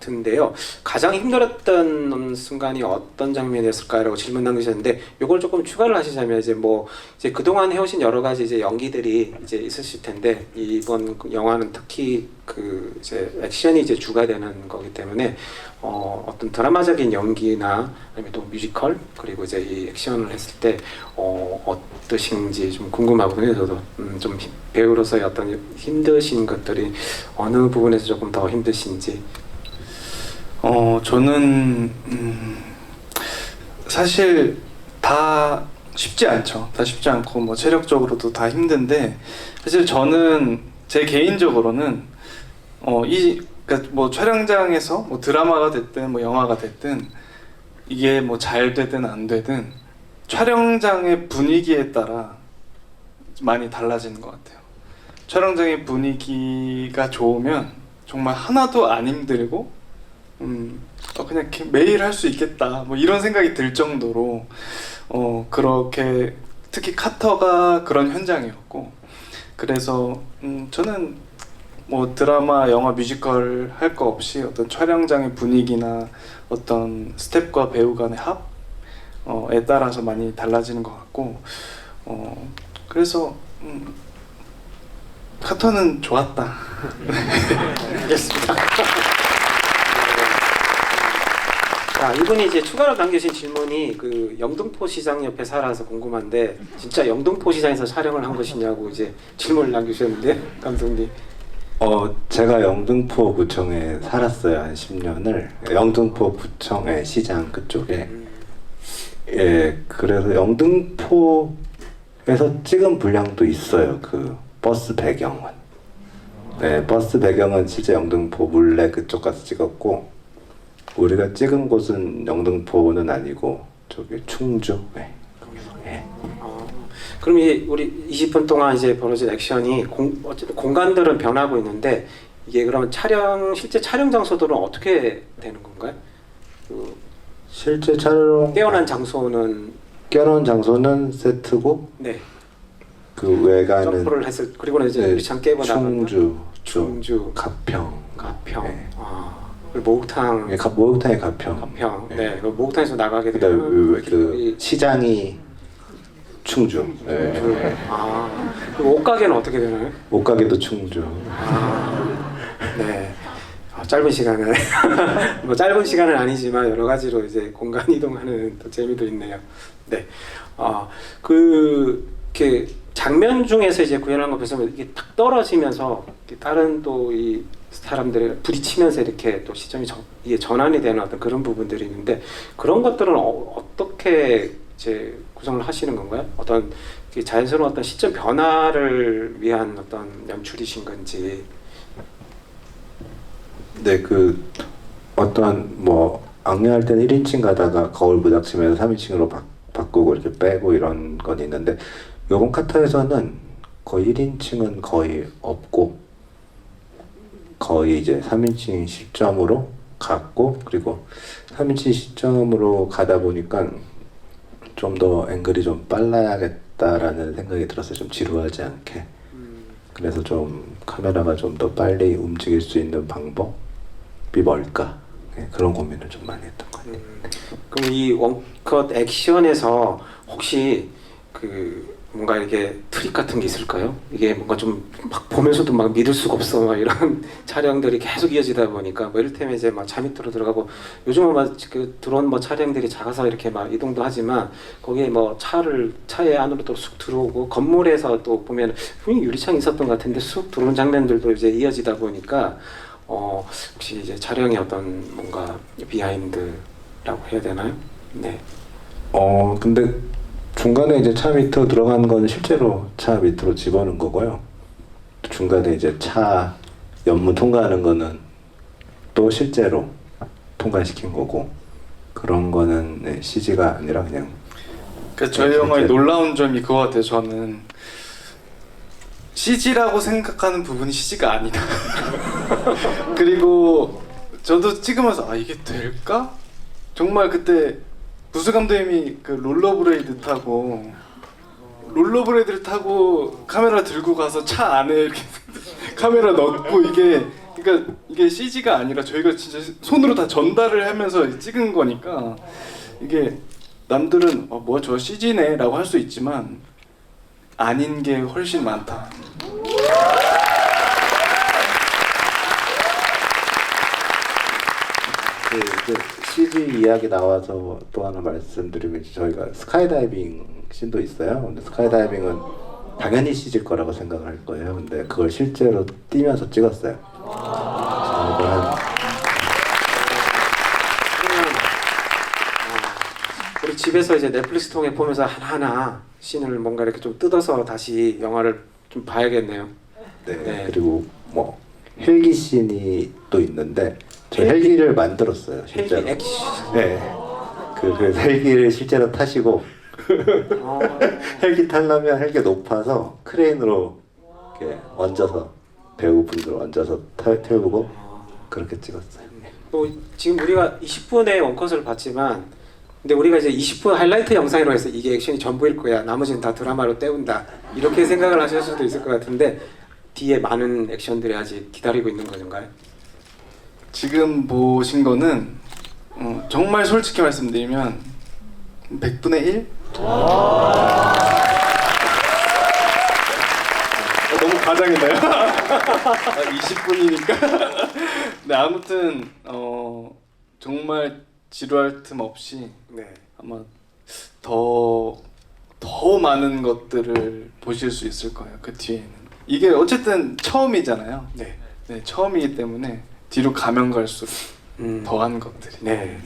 같은데요. 가장 힘들었던 순간이 어떤 장면이었을까라고 질문 남기셨는데 이걸 조금 추가를 하시자면 이제 그동안 해오신 여러 가지 이제 연기들이 이제 있으실 텐데 이번 영화는 특히 그 이제 액션이 이제 주가 되는 거기 때문에 어떤 드라마적인 연기나 아니면 또 뮤지컬 그리고 이제 이 액션을 했을 때 어떠신지 좀 궁금하거든요. 저도 좀 배우로서의 어떤 힘드신 것들이 어느 부분에서 조금 더 힘드신지. 저는 사실 다 쉽지 않죠. 다 쉽지 않고 뭐 체력적으로도 다 힘든데 사실 저는 제 개인적으로는 그러니까 뭐 촬영장에서 뭐 드라마가 됐든 뭐 영화가 됐든 이게 뭐 잘 되든 안 되든 촬영장의 분위기에 따라 많이 달라지는 것 같아요. 촬영장의 분위기가 좋으면 정말 하나도 안 힘들고 그냥 이렇게 매일 할 수 있겠다 뭐 이런 생각이 들 정도로 그렇게 특히 카터가 그런 현장이었고 그래서 저는 뭐 드라마, 영화, 뮤지컬 할 거 없이 어떤 촬영장의 분위기나 어떤 스태프과 배우 간의 합에 따라서 많이 달라지는 것 같고 그래서 카터는 좋았다. 알겠습니다. 자, 이분이 이제 추가로 남겨주신 질문이 그 영등포 시장 옆에 살아서 궁금한데 진짜 영등포 시장에서 촬영을 한 것이냐고 이제 질문을 남겨주셨는데 감독님. 제가 영등포구청에 살았어요. 한 10년을. 영등포구청의 시장 그쪽에. 예, 그래서 영등포에서 찍은 분량도 있어요. 그 버스 배경은. 네, 버스 배경은 진짜 영등포 물레 그쪽 가서 찍었고 우리가 찍은 곳은 영등포는 아니고 저기 충주. 네. 네. 그럼 이제 우리 20분 동안 이제 벌어진 액션이 어쨌든 공간들은 변하고 있는데 이게 그러면 실제 촬영 장소들은 어떻게 되는 건가요? 실제 촬영 깨어난 장소는 세트고 네. 그 외관은 점프를 했을 그리고는 이제 유리창 깨고 나가는 충주 가평. 네. 그리고 목욕탕 목욕탕의 가평. 가평. 네. 네. 그 목욕탕에서 나가게 그다음에 되면 그 시장이 충주. 네. 그리고 옷가게는 어떻게 되나요? 옷가게도 충주. 네. 짧은 시간에 뭐 짧은 시간은 아니지만 여러 가지로 이제 공간 이동하는 또 재미도 있네요. 네. 이렇게 장면 중에서 이제 구현한 거 보시면 이게 탁 떨어지면서 다른 또 이 사람들이 부딪히면서 이렇게 또 시점이 이게 전환이 되는 어떤 그런 부분들이 있는데 그런 것들은 어떻게 이제 구성을 하시는 건가요? 어떤 자연스러운 어떤 시점 변화를 위한 어떤 연출이신 건지. 네, 그 어떤 뭐 악령할 때는 1인칭 가다가 거울 부닥치면서 3인칭으로 바꾸고 이렇게 빼고 이런 건 있는데 요번 카타에서는 거의 1인칭은 거의 없고 거의 이제 3인칭 시점으로 갔고 그리고 3인칭 시점으로 가다 보니까 좀 더 앵글이 좀 빨라야겠다라는 생각이 들었어요. 좀 지루하지 않게. 그래서 좀 카메라가 좀 더 빨리 움직일 수 있는 방법이 뭘까? 네, 그런 고민을 좀 많이 했던 것 같아요. 그럼 이 원컷 액션에서 혹시 뭔가 이렇게 트릭 같은 게 있을까요? 이게 뭔가 좀 막 보면서도 막 믿을 수가 없어 막 이런 촬영들이 계속 이어지다 보니까 뭐 이를테면 이제 막 잠이 들어가고 요즘은 막 그 드론 뭐 촬영들이 작아서 이렇게 막 이동도 하지만 거기에 뭐 차에 안으로 또 쑥 들어오고 건물에서 또 보면 분명히 유리창이 있었던 것 같은데 쑥 들어오는 장면들도 이제 이어지다 보니까 혹시 이제 촬영의 어떤 뭔가 비하인드라고 해야 되나요? 네. 근데 중간에 이제 차 밑으로 들어간 건 실제로 차 밑으로 집어넣은 거고요. 중간에 이제 차 연문 통과하는 거는 또 실제로 통과시킨 거고 그런 거는 네, CG가 아니라 그냥 그 저희 네, 영화의 실제. 놀라운 점이 그거 같아요. 저는 CG라고 생각하는 부분이 CG가 아니다. 그리고 저도 찍으면서 아 이게 될까? 정말 그때 부수 감독님이 그 롤러브레이드를 타고 카메라 들고 가서 차 안에 이렇게 카메라 넣고 그러니까 이게 CG가 아니라 저희가 진짜 손으로 다 전달을 하면서 찍은 거니까 이게 남들은 뭐야 저 CG네라고 할 수 있지만 아닌 게 훨씬 많다. 그 CG 이야기 나와서 또 하나 말씀드리면 저희가 스카이다이빙 씬도 있어요. 근데 스카이다이빙은 당연히 CG일 거라고 생각할 거예요. 근데 그걸 실제로 뛰면서 찍었어요. 저희가 우리 집에서 이제 넷플릭스 통해 보면서 하나하나 씬을 뭔가 이렇게 좀 뜯어서 다시 영화를 좀 봐야겠네요. 네. 그리고 뭐 헬기 씬이 또 있는데 저 헬기를 만들었어요. 실제로. 헬기 액션. 네. 그래서 헬기를 실제로 타시고 헬기 타려면 헬기가 높아서 크레인으로 이렇게 얹어서 배우분들 얹어서 태우고 그렇게 찍었어요. 또 지금 우리가 20분의 원컷을 봤지만 근데 우리가 이제 20분 하이라이트 영상으로 해서 이게 액션이 전부일 거야. 나머지는 다 드라마로 때운다. 이렇게 생각을 하실 수도 있을 것 같은데 뒤에 많은 액션들이 아직 기다리고 있는 건가요? 지금 보신 거는 정말 솔직히 말씀드리면 100분의 1? 너무 과장했나요? 20분이니까. 네, 아무튼 정말 지루할 틈 없이 네. 아마 더 많은 것들을 보실 수 있을 거예요. 그 뒤에는 이게 어쨌든 처음이잖아요. 네. 네, 처음이기 때문에 뒤로 가면 갈수록 더한 것들이. 네.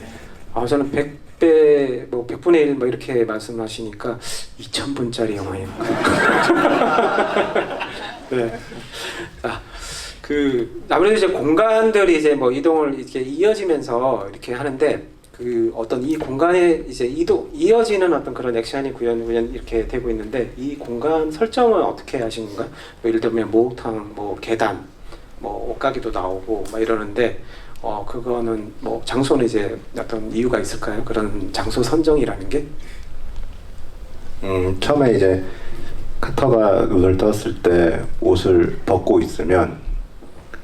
저는 100배, 뭐 100분의 1 뭐 이렇게 말씀하시니까 2000분짜리 영화예요. 네. 아무래도 이제 공간들이 이제 뭐 이동을 이렇게 이어지면서 이렇게 하는데 그 어떤 이 공간에 이제 이어지는 어떤 그런 액션이 구현 이렇게 되고 있는데 이 공간 설정은 어떻게 하신 건가요? 뭐 예를 들면 목욕탕, 뭐 계단, 뭐 옷가게도 나오고 막 이러는데 그거는 뭐 장소는 이제 어떤 이유가 있을까요? 그런 장소 선정이라는 게? 처음에 이제 카터가 눈을 떴을 때 옷을 벗고 있으면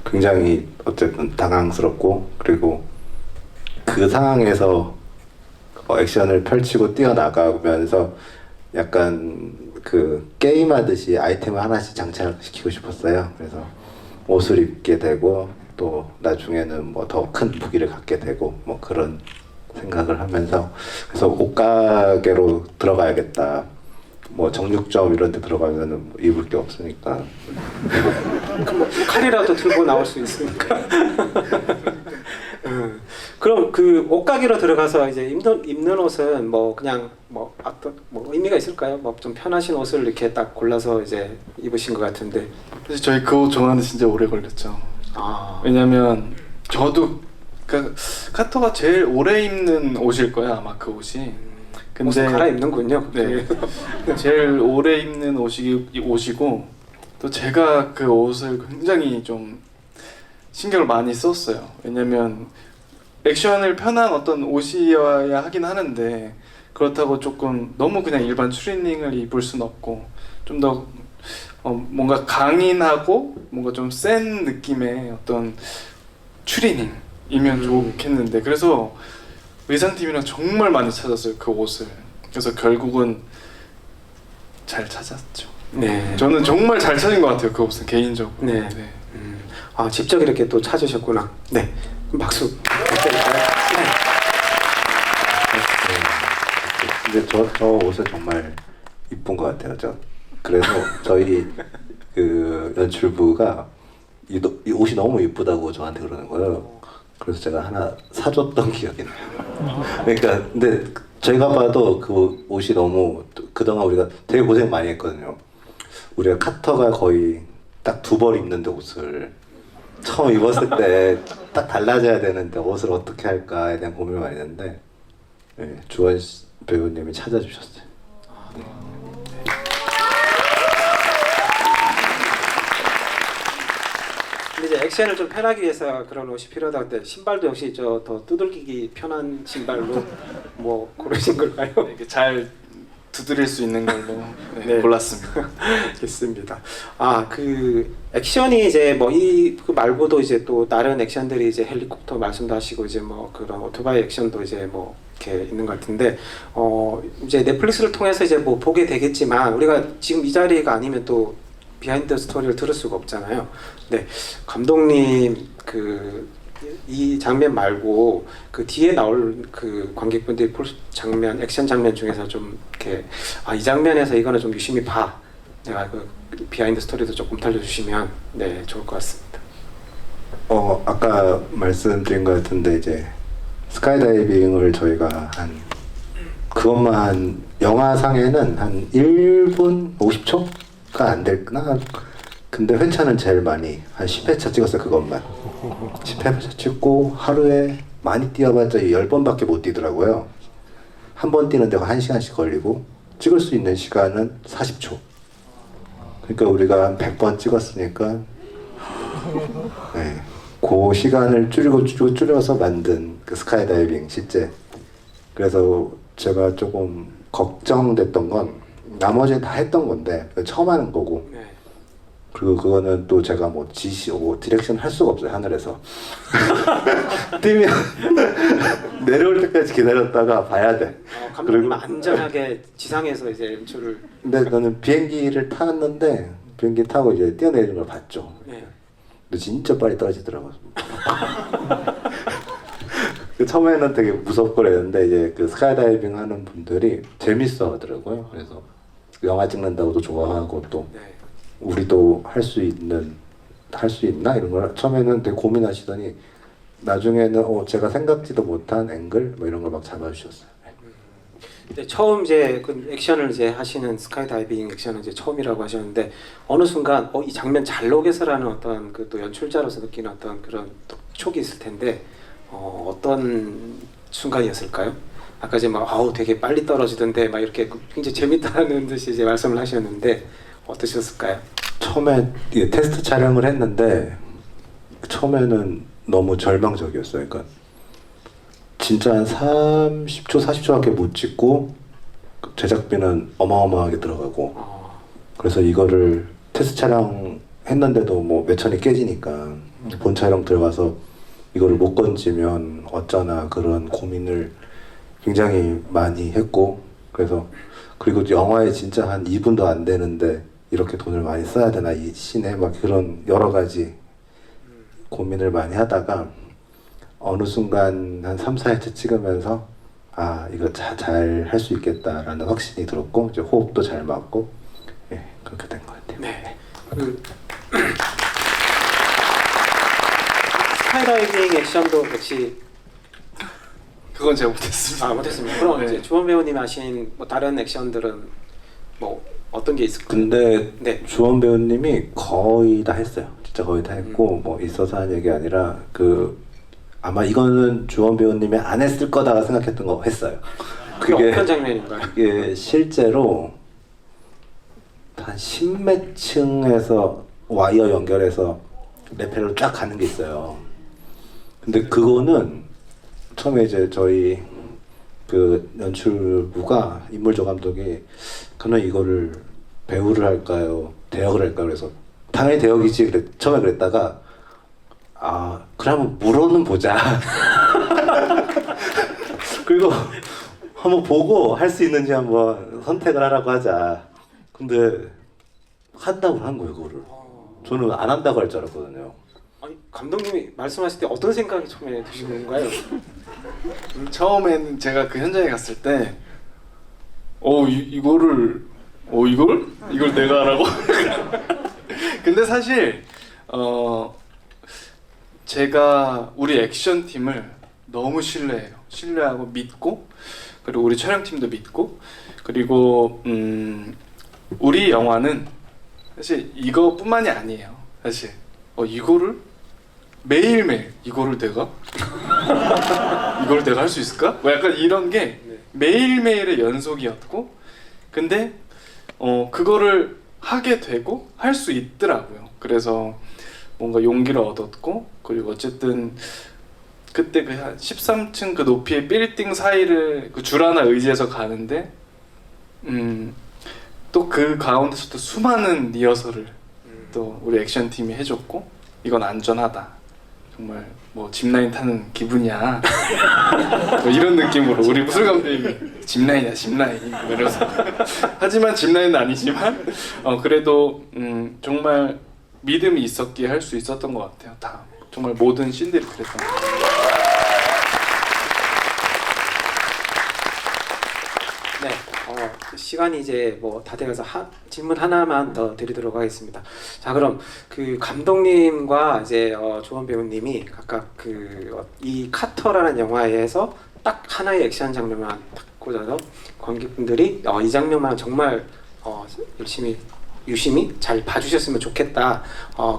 굉장히 어쨌든 당황스럽고 그리고 그 상황에서 액션을 펼치고 뛰어나가면서 약간 그 게임하듯이 아이템을 하나씩 장착시키고 싶었어요. 그래서 옷을 입게 되고 또 나중에는 뭐 더 큰 무기를 갖게 되고 뭐 그런 생각을 하면서 그래서 옷가게로 들어가야겠다. 뭐 정육점 이런 데 들어가면은 입을 게 없으니까 칼이라도 들고 나올 수 있으니까. 그럼 그 옷가게로 들어가서 이제 입는 옷은 뭐 그냥 뭐 어떤 뭐 의미가 있을까요? 뭐 좀 편하신 옷을 이렇게 딱 골라서 이제 입으신 것 같은데. 사실 저희 그 옷 정하는 진짜 오래 걸렸죠. 왜냐면 저도 그러니까 카터가 제일 오래 입는 옷일 거야 아마 그 옷이. 근데 옷을 갈아입는군요. 네. 제일 오래 입는 옷이고 또 제가 그 옷을 굉장히 좀 신경을 많이 썼어요. 왜냐면 액션을 편한 어떤 옷이어야 하긴 하는데 그렇다고 조금 너무 그냥 일반 추리닝을 입을 순 없고 좀 더 뭔가 강인하고 뭔가 좀 센 느낌의 어떤 추리닝이면 좋겠는데 그래서 의상팀이랑 정말 많이 찾았어요 그 옷을. 그래서 결국은 잘 찾았죠. 네. 저는 정말 잘 찾은 것 같아요 그 옷은 개인적으로. 네. 직접 이렇게 또 찾으셨구나. 네. 그럼 박수 부탁드릴까요? 근데 저 옷은 정말 이쁜 것 같아요. 그래서 저희 그 연출부가 이 옷이 너무 이쁘다고 저한테 그러는 거예요. 그래서 제가 하나 사줬던 기억이 나요. 그러니까 근데 제가 봐도 그 옷이 너무 그동안 우리가 되게 고생 많이 했거든요. 우리가 카터가 거의 딱 2벌 입는데 옷을 처음 입었을 때 딱 달라져야 되는데 옷을 어떻게 할까에 대한 고민을 많이 했는데 주원 배우님이 찾아주셨어요. 근데 이제 액션을 좀 편하기 위해서 그런 옷이 필요하다는데 신발도 역시 저 더 두들기기 편한 신발로 뭐 고르신 걸까요? 이렇게 잘 두드릴 수 있는 걸로 네. 골랐습니다. 있습니다. 그 액션이 이제 뭐 그 말고도 이제 또 다른 액션들이 이제 헬리콥터 말씀도 하시고 이제 뭐 그런 오토바이 액션도 이제 뭐 이렇게 있는 것 같은데 이제 넷플릭스를 통해서 이제 뭐 보게 되겠지만 우리가 지금 이 자리가 아니면 또 비하인드 스토리를 들을 수가 없잖아요. 네, 감독님 이 장면 말고 그 뒤에 나올 그 관객분들이 볼 장면, 액션 장면 중에서 좀 이렇게 이 장면에서 이거는 좀 유심히 봐. 내가 그 비하인드 스토리도 조금 들려주시면 네 좋을 것 같습니다. 아까 말씀드린 것 같은데 이제 스카이다이빙을 저희가 그것만 한 영화상에는 한 1분 50초가 안 됐나? 근데 회차는 제일 많이 한 10회차 찍었어요. 그것만 10회차 찍고 하루에 많이 뛰어봤자 10번밖에 못 뛰더라고요. 한 번 뛰는 데가 1시간씩 걸리고 찍을 수 있는 시간은 40초. 그러니까 우리가 한 100번 찍었으니까 그 시간을 줄여서 만든 그 스카이다이빙 실제. 그래서 제가 조금 걱정됐던 건 나머지는 다 했던 건데 처음 하는 거고 네. 그리고 그거는 또 제가 뭐 디렉션 할 수가 없어요. 하늘에서 뛰면 내려올 때까지 기다렸다가 봐야 돼. 감독님 안전하게 지상에서 이제 연출을. 근데 나는 비행기를 탔는데 비행기 타고 이제 뛰어내리는 걸 봤죠. 네. 근데 진짜 빨리 떨어지더라고. 그 처음에는 되게 무섭고 그랬는데 이제 그 스카이다이빙 하는 분들이 재밌어 하더라고요. 그래서 영화 찍는다고도 좋아하고 또 네. 우리도 할 수 있나 이런 걸 처음에는 되게 고민하시더니 나중에는 제가 생각지도 못한 앵글 뭐 이런 걸 막 잡아주셨어요. 네, 처음 이제 그 액션을 이제 하시는 스카이다이빙 액션은 이제 처음이라고 하셨는데 어느 순간 이 장면 잘 녹여서라는 어떤 그 또 연출자로서 느끼는 어떤 그런 또 촉이 있을 텐데 어떤 순간이었을까요? 아까 이제 막 되게 빨리 떨어지던데 막 이렇게 굉장히 재밌다는 듯이 이제 말씀을 하셨는데 어떠셨을까요? 처음에 이게 테스트 촬영을 했는데 처음에는 너무 절망적이었어요. 그러니까 진짜 한 30초, 40초밖에 못 찍고 제작비는 어마어마하게 들어가고 그래서 이거를 테스트 촬영 했는데도 뭐 몇천이 깨지니까 본 촬영 들어가서 이거를 못 건지면 어쩌나 그런 고민을 굉장히 많이 했고 그리고 영화에 진짜 한 2분도 안 되는데 이렇게 돈을 많이 써야 되나 이 씬에 막 그런 여러 가지 고민을 많이 하다가 어느 순간 한 3, 4회차 찍으면서 이거 잘 할 수 있겠다라는 확신이 들었고 이제 호흡도 잘 맞고 그렇게 된 것 같아요. 네. 스카이다이빙 액션도 역시 그건 제가 못했습니다. 못했습니다. 그럼 네. 이제 주원 배우님 하신 뭐 다른 액션들은 뭐 어떤 게 있을까요? 근데 네. 주원 배우님이 거의 다 했어요. 진짜 거의 다 했고 뭐 있어서 한 얘기 아니라 아마 이거는 주원 배우님이 안 했을 거다가 생각했던 거 했어요. 그게 어떤 장면인가요? 그게 실제로 한 10몇 층에서 와이어 연결해서 레펠로 쫙 가는 게 있어요. 근데 그거는 처음에 이제 저희 그 연출부가 임물조 감독이 그러면 이거를 배우를 할까요? 대역을 할까요? 그래서 당연히 대역이지 처음에 그랬다가 그래 한번 물어는 보자. 그리고 한번 보고 할 수 있는지 한번 선택을 하라고 하자. 근데 한다고 한 거예요, 그거를. 저는 안 한다고 할 줄 알았거든요. 아니 감독님이 말씀하실 때 어떤 생각이 처음에 드신 건가요? 처음에는 제가 그 현장에 갔을 때 이걸 내가 하라고? 근데 사실 제가 우리 액션 팀을 너무 신뢰하고 믿고 그리고 우리 촬영팀도 믿고 그리고 우리 영화는 사실 이거뿐만이 아니에요. 사실 이거를 매일매일 이거를 내가 할 수 있을까? 뭐 약간 이런 게 네. 매일매일의 연속이었고, 근데 그거를 하게 되고 할 수 있더라고요. 그래서 뭔가 용기를 얻었고, 그리고 어쨌든 그때 그 한 13층 그 높이의 빌딩 사이를 그 줄 하나 의지해서 가는데, 또 그 가운데서 또 수많은 리허설을 또 우리 액션 팀이 해줬고, 이건 안전하다. 정말 뭐 짚라인 타는 기분이야. 뭐 이런 느낌으로 우리 무술 감독님이 짚라인이야 짚라인 이러면서 하지만 짚라인은 아니지만 그래도 정말 믿음이 있었기에 할 수 있었던 것 같아요. 다 정말 모든 씬들이 그랬던 것 같아요. 네, 시간이 이제 뭐 다 돼가서 질문 하나만 더 드리도록 하겠습니다. 자, 그럼 그 감독님과 이제 조원 배우님이 각각 이 카터라는 영화에서 딱 하나의 액션 장면만 딱 꽂아서 관객분들이 이 장면만 정말 열심히 유심히 잘 봐주셨으면 좋겠다.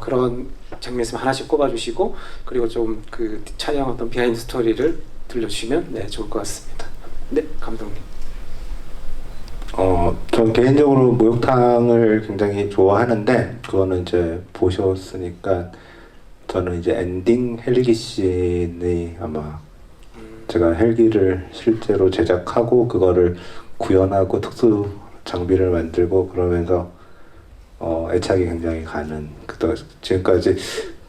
그런 장면 있으면 하나씩 꼽아주시고, 그리고 좀 그 촬영 어떤 비하인드 스토리를 들려주시면 네 좋을 것 같습니다. 네, 감독님. 전 개인적으로 목욕탕을 굉장히 좋아하는데, 그거는 이제 보셨으니까, 저는 이제 엔딩 헬기 씬이 아마 제가 헬기를 실제로 제작하고 그거를 구현하고 특수 장비를 만들고 그러면서 애착이 굉장히 가는, 지금까지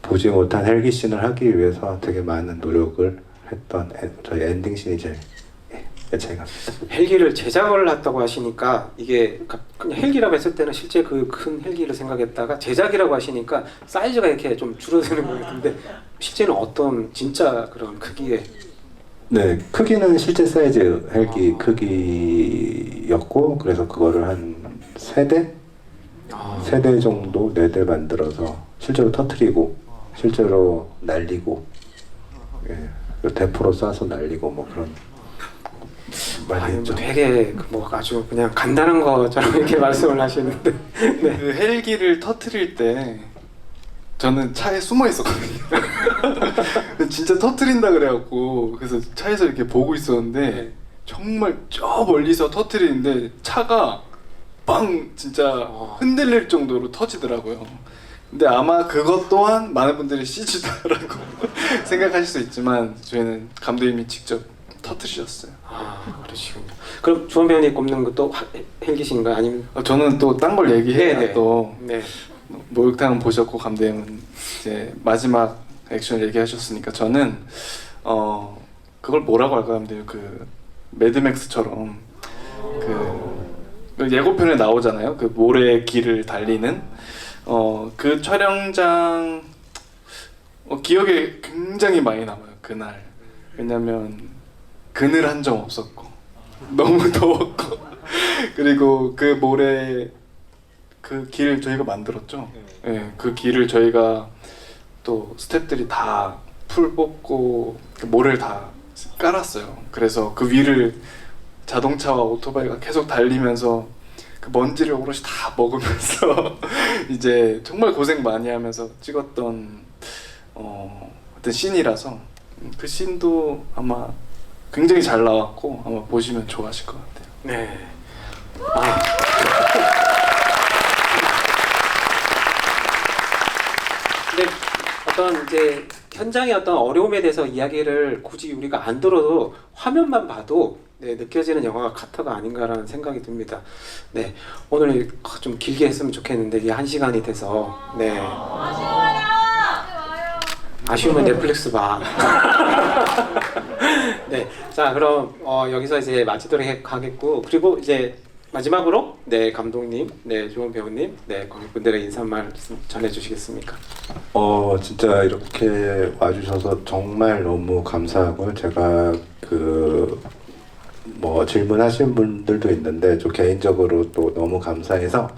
보지 못한 헬기 씬을 하기 위해서 되게 많은 노력을 했던 저희 엔딩 씬이 제일 애착이 갑니다. 헬기를 제작을 했다고 하시니까, 이게 그냥 헬기라고 했을 때는 실제 그 큰 헬기를 생각했다가 제작이라고 하시니까 사이즈가 이렇게 좀 줄어드는 것 같은데, 실제는 어떤 진짜 그런 크기의? 네, 크기는 실제 사이즈 헬기 크기였고, 그래서 그거를 한 3대? 3대 정도, 4대 만들어서 실제로 터트리고 실제로 날리고, 대포로 쏴서 날리고 뭐 그런 많이 했죠. 되게 뭐 아주 그냥 간단한 것처럼 이렇게 말씀을 하시는데 네. 그 헬기를 터트릴 때 저는 차에 숨어 있었거든요. 진짜 터트린다 그래갖고, 그래서 차에서 이렇게 보고 있었는데 정말 저 멀리서 터트리는데 차가 빵 진짜 흔들릴 정도로 터지더라고요. 근데 아마 그것 또한 많은 분들이 CG다라고 생각하실 수 있지만, 저희는 감독님이 직접 터트리셨어요. 그러시군요. 그럼 주원 배우님 꼽는 것도 헬기신가요? 아니면 저는 또 딴 걸 얘기해야 네네. 또 네. 목욕탕은 보셨고 감독님은 이제 마지막 액션을 얘기하셨으니까, 저는 그걸 뭐라고 할까요, 감독님? 그 매드맥스처럼 그 예고편에 나오잖아요. 그 모래 길을 달리는 그 촬영장 기억에 굉장히 많이 남아요, 그날. 왜냐면 그늘 한 점 없었고 너무 더웠고 그리고 그 모래 그 길 저희가 만들었죠. 네, 그 길을 저희가 또 스태프들이 다 풀 뽑고 그 모래를 다 깔았어요. 그래서 그 위를 자동차와 오토바이가 계속 달리면서 그 먼지를 오롯이 다 먹으면서 이제 정말 고생 많이 하면서 찍었던 어떤 씬이라서, 그 씬도 아마 굉장히 잘 나왔고 아마 보시면 좋아하실 것 같아요. 네. 근데 어떤 이제 현장의 어떤 어려움에 대해서 이야기를 굳이 우리가 안 들어도 화면만 봐도 네, 느껴지는 영화가 카터가 아닌가라는 생각이 듭니다. 네, 오늘 좀 길게 했으면 좋겠는데 이게 1시간이 돼서 네. 아쉬우면 넷플릭스 봐. 네, 자 그럼 여기서 이제 마치도록 하겠고, 그리고 이제 마지막으로 네 감독님, 네 조원 배우님, 네 관객분들의 인사 말씀 전해주시겠습니까? 진짜 이렇게 와주셔서 정말 너무 감사하고요. 제가 뭐 질문하신 분들도 있는데 저 개인적으로 또 너무 감사해서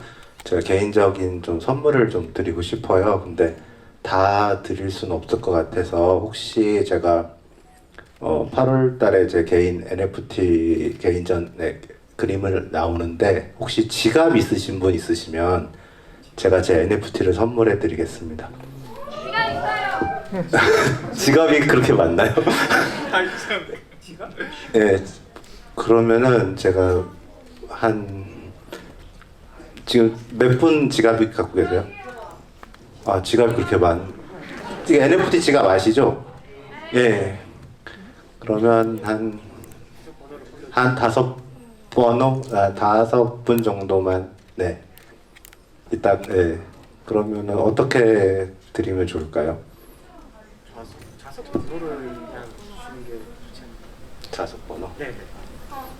제가 개인적인 좀 선물을 좀 드리고 싶어요. 근데 다 드릴 수는 없을 것 같아서, 혹시 제가 8월 달에 제 개인 NFT 개인전에 그림을 나오는데, 혹시 지갑 있으신 분 있으시면 제가 제 NFT를 선물해 드리겠습니다. 지갑이 그렇게 많나요? 네, 그러면은 제가 한 지금 몇 분 지갑이 갖고 계세요? 아 지갑이 그렇게 이게 NFT 지갑 아시죠? 예. 그러면 한 다섯 분 정도만 네. 이따 예. 그러면은 어떻게 드리면 좋을까요? 좌석 번호를 그냥 주시는 게 좋지 않나요? 좌석 번호. 네.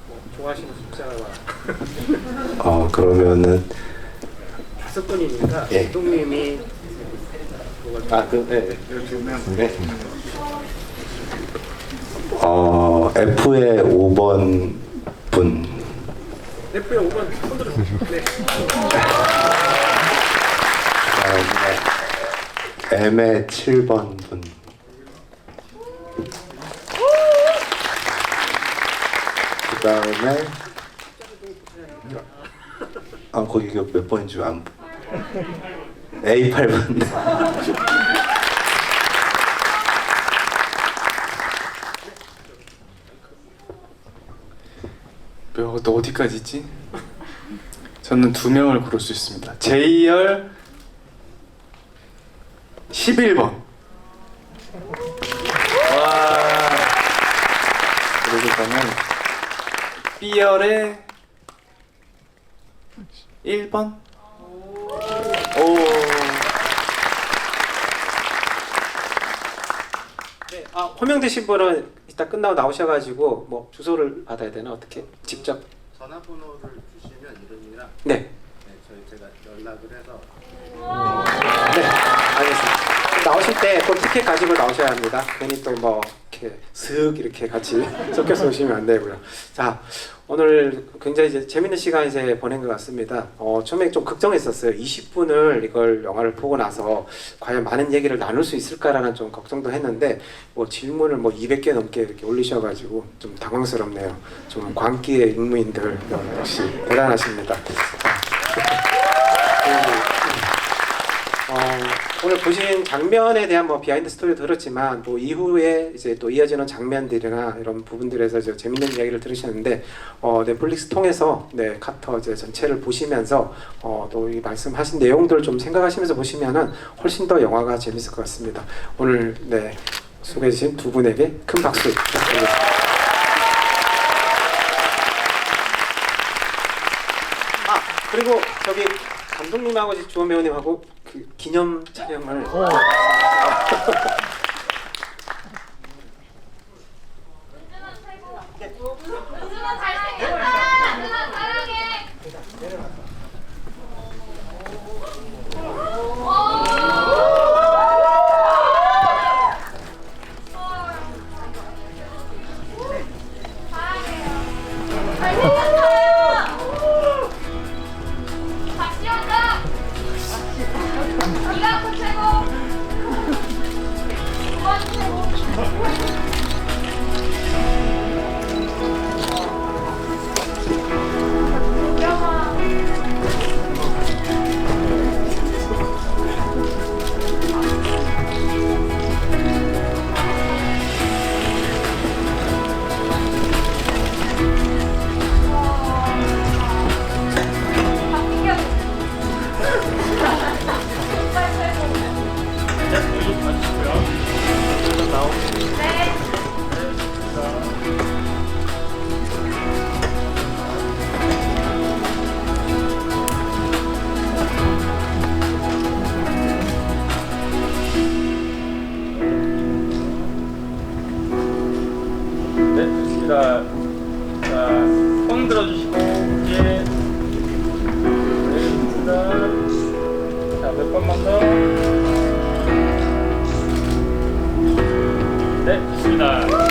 뭐 좋아하시는 숫자와 그러면은 5분이니까 예. 감독님이 네. 이렇게 오면 네. F의 5번 분. F의 5번 손 들어주세요. 네. 그다음에 M의 7번 분. 그다음에 거기 몇 번인지 안 A 8번. 너 어디까지 있지? 저는 2명을 고를 수 있습니다. J열 11번. 와. 그리고 저는 B열의 1번. 오. 네. 호명되신 분은 이따 끝나고 나오셔가지고 뭐 주소를 받아야 되나 어떻게? 직접. 전화번호를 주시면 이름이랑 네. 제가 연락을 해서 네. 알겠습니다. 나오실 때 꼭 티켓 가지고 나오셔야 합니다. 괜히 또 뭐 이렇게 슥 이렇게 같이 섞여서 오시면 안 되고요. 자, 오늘 굉장히 이제 재밌는 시간 이제 보낸 것 같습니다. 처음에 좀 걱정했었어요. 20분을 이걸 영화를 보고 나서 과연 많은 얘기를 나눌 수 있을까라는 좀 걱정도 했는데 뭐 질문을 뭐 200개 넘게 이렇게 올리셔가지고 좀 당황스럽네요. 좀 광기의 육무인들 역시 대단하십니다. 오늘 보신 장면에 대한 뭐 비하인드 스토리 들었지만 뭐 이후에 이제 또 이어지는 장면들이나 이런 부분들에서 이제 재밌는 이야기를 들으셨는데 넷플릭스 통해서 네 카터 이제 전체를 보시면서 또 이 말씀하신 내용들 좀 생각하시면서 보시면은 훨씬 더 영화가 재밌을 것 같습니다. 오늘 네 소개해 주신 두 분에게 큰 박수 부탁드립니다. 그리고 저기 감독님하고 이제 주원 배우님하고 그 기념 촬영을 은준아 잘생겼다. 은준아 사랑해. 잘생겼다. 박지원다. 네가 그 최고. 이번 최고. 네, 좋습니다. 자, 손 들어주시고 이제 네, 좋습니다. 자, 몇 번만 더. 네, 좋습니다.